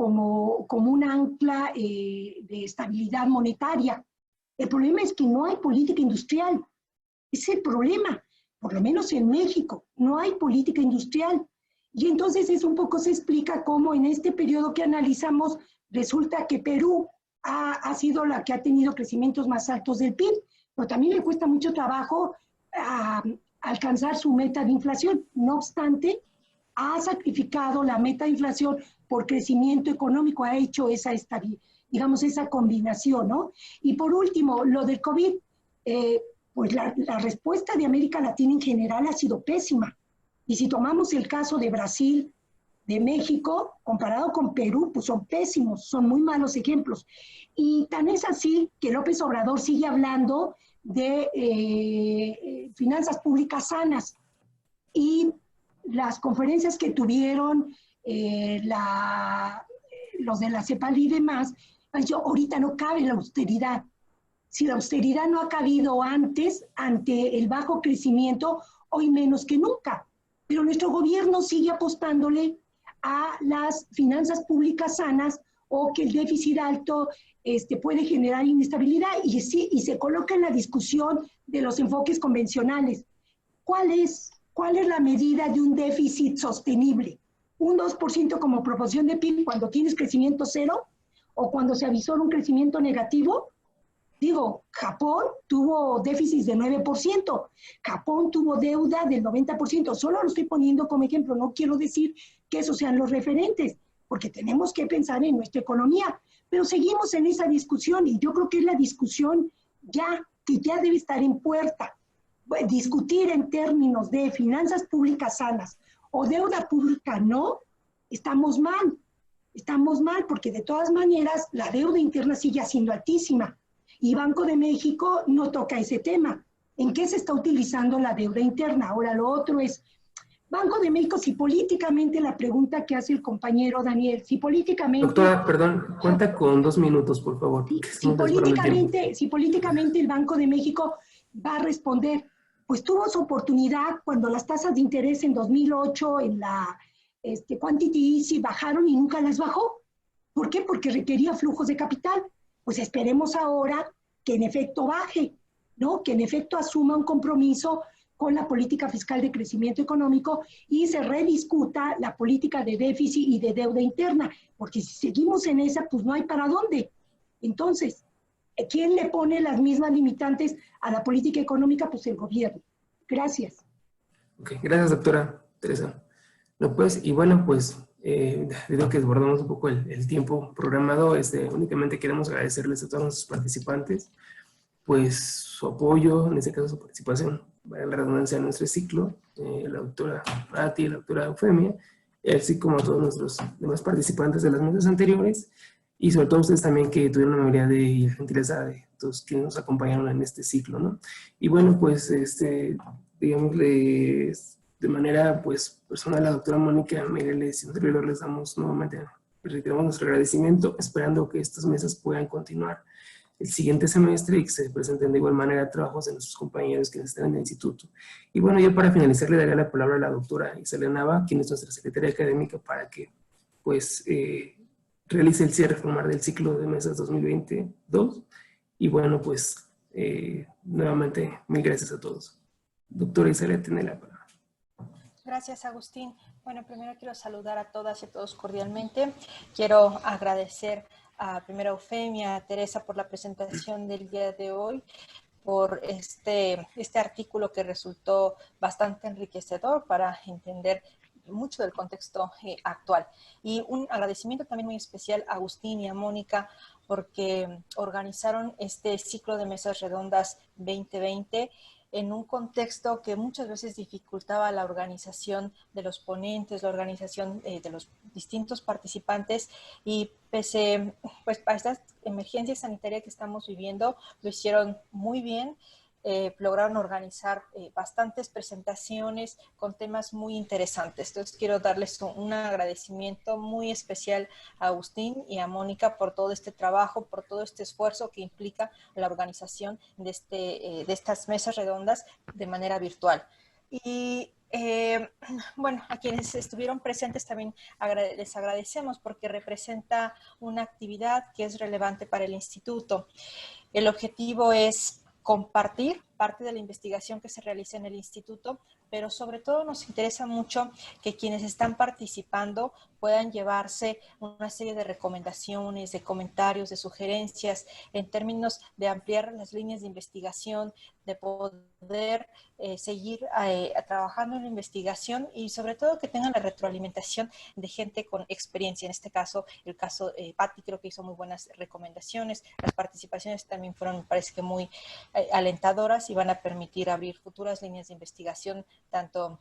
un ancla de estabilidad monetaria. El problema es que no hay política industrial. Ese es el problema. Por lo menos en México, no hay política industrial. Y entonces eso un poco se explica cómo en este periodo que analizamos resulta que Perú ha sido la que ha tenido crecimientos más altos del PIB, pero también le cuesta mucho trabajo alcanzar su meta de inflación. No obstante, ha sacrificado la meta de inflación por crecimiento económico, ha hecho esa combinación, ¿no? Y por último, lo del COVID, pues la respuesta de América Latina en general ha sido pésima. Y si tomamos el caso de Brasil, de México, comparado con Perú, pues son pésimos, son muy malos ejemplos. Y tan es así que López Obrador sigue hablando de finanzas públicas sanas. Y las conferencias que tuvieron los de la CEPAL y demás, han dicho, ahorita no cabe la austeridad. Si la austeridad no ha cabido antes, ante el bajo crecimiento, hoy menos que nunca. Pero nuestro gobierno sigue apostándole a las finanzas públicas sanas o que el déficit alto puede generar inestabilidad y se coloca en la discusión de los enfoques convencionales. ¿Cuál es la medida de un déficit sostenible? ¿Un 2% como proporción de PIB cuando tienes crecimiento cero o cuando se avisora un crecimiento negativo? Digo, Japón tuvo déficits de 9%, Japón tuvo deuda del 90%, solo lo estoy poniendo como ejemplo, no quiero decir que esos sean los referentes, porque tenemos que pensar en nuestra economía, pero seguimos en esa discusión y yo creo que es la discusión que ya debe estar en puerta. Discutir en términos de finanzas públicas sanas o deuda pública no, estamos mal. Estamos mal porque de todas maneras la deuda interna sigue siendo altísima y Banco de México no toca ese tema. ¿En qué se está utilizando la deuda interna? Ahora lo otro es, Banco de México, si políticamente, la pregunta que hace el compañero Daniel, si políticamente... Doctora, perdón, cuenta con 2 minutos, por favor. Si políticamente el Banco de México va a responder, pues tuvo su oportunidad cuando las tasas de interés en 2008 en la Quantity Easy bajaron y nunca las bajó. ¿Por qué? Porque requería flujos de capital. Pues esperemos ahora que en efecto baje, ¿no? Que en efecto asuma un compromiso con la política fiscal de crecimiento económico y se rediscuta la política de déficit y de deuda interna, porque si seguimos en esa, pues no hay para dónde. Entonces, ¿quién le pone las mismas limitantes a la política económica? Pues el gobierno. Gracias. Ok, gracias, doctora Teresa. No, pues, y bueno, pues, debido a que desbordamos un poco el tiempo programado, únicamente queremos agradecerles a todos nuestros participantes, pues, su apoyo, en este caso su participación, para la redundancia de nuestro ciclo, la doctora Patti, la doctora Eufemia, así como a todos nuestros demás participantes de las mesas anteriores, y sobre todo ustedes también que tuvieron la amabilidad y la gentileza de todos quienes nos acompañaron en este ciclo, ¿no? Y bueno, pues, digamos, de manera, pues, personal, a la doctora Mónica Meireles y servidor les damos nuevamente, reiteramos nuestro agradecimiento, esperando que estas mesas puedan continuar el siguiente semestre y que se presenten de igual manera trabajos de nuestros compañeros que están en el instituto. Y bueno, ya para finalizar le daría la palabra a la doctora Isela Nava, quien es nuestra secretaria académica, para que, pues, realice el cierre formal del ciclo de mesas 2022. Y bueno, pues, nuevamente, mil gracias a todos. Doctora Isela, tiene la palabra. Gracias, Agustín. Bueno, primero quiero saludar a todas y a todos cordialmente. Quiero agradecer a primero a Eufemia, a Teresa por la presentación del día de hoy, por este artículo que resultó bastante enriquecedor para entender mucho del contexto actual. Y un agradecimiento también muy especial a Agustín y a Mónica porque organizaron este ciclo de mesas redondas 2020 en un contexto que muchas veces dificultaba la organización de los ponentes, la organización de los distintos participantes, y pese pues, a esta emergencia sanitaria que estamos viviendo, lo hicieron muy bien. Lograron organizar bastantes presentaciones con temas muy interesantes. Entonces quiero darles un agradecimiento muy especial a Agustín y a Mónica por todo este trabajo, por todo este esfuerzo que implica la organización de estas mesas redondas de manera virtual. Y bueno, a quienes estuvieron presentes también les agradecemos porque representa una actividad que es relevante para el instituto. El objetivo es compartir parte de la investigación que se realiza en el instituto, pero sobre todo nos interesa mucho que quienes están participando puedan llevarse una serie de recomendaciones, de comentarios, de sugerencias en términos de ampliar las líneas de investigación, de poder seguir trabajando en la investigación y sobre todo que tengan la retroalimentación de gente con experiencia. En este caso, el caso Patti creo que hizo muy buenas recomendaciones. Las participaciones también fueron, me parece que muy alentadoras y van a permitir abrir futuras líneas de investigación tanto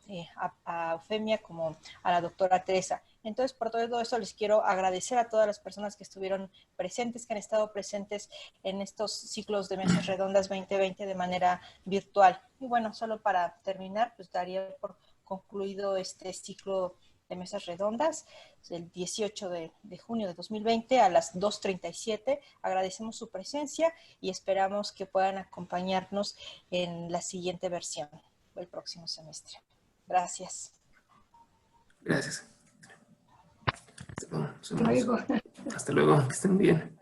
a Eufemia como a la doctora Teresa. Entonces, por todo eso les quiero agradecer a todas las personas que estuvieron presentes, que han estado presentes en estos ciclos de mesas redondas 2020 de manera virtual. Y bueno, solo para terminar, pues daría por concluido este ciclo de mesas redondas el 18 de junio de 2020 a las 2:37. Agradecemos su presencia y esperamos que puedan acompañarnos en la siguiente versión el próximo semestre. Gracias. Gracias. Hasta luego. Hasta luego, que estén bien.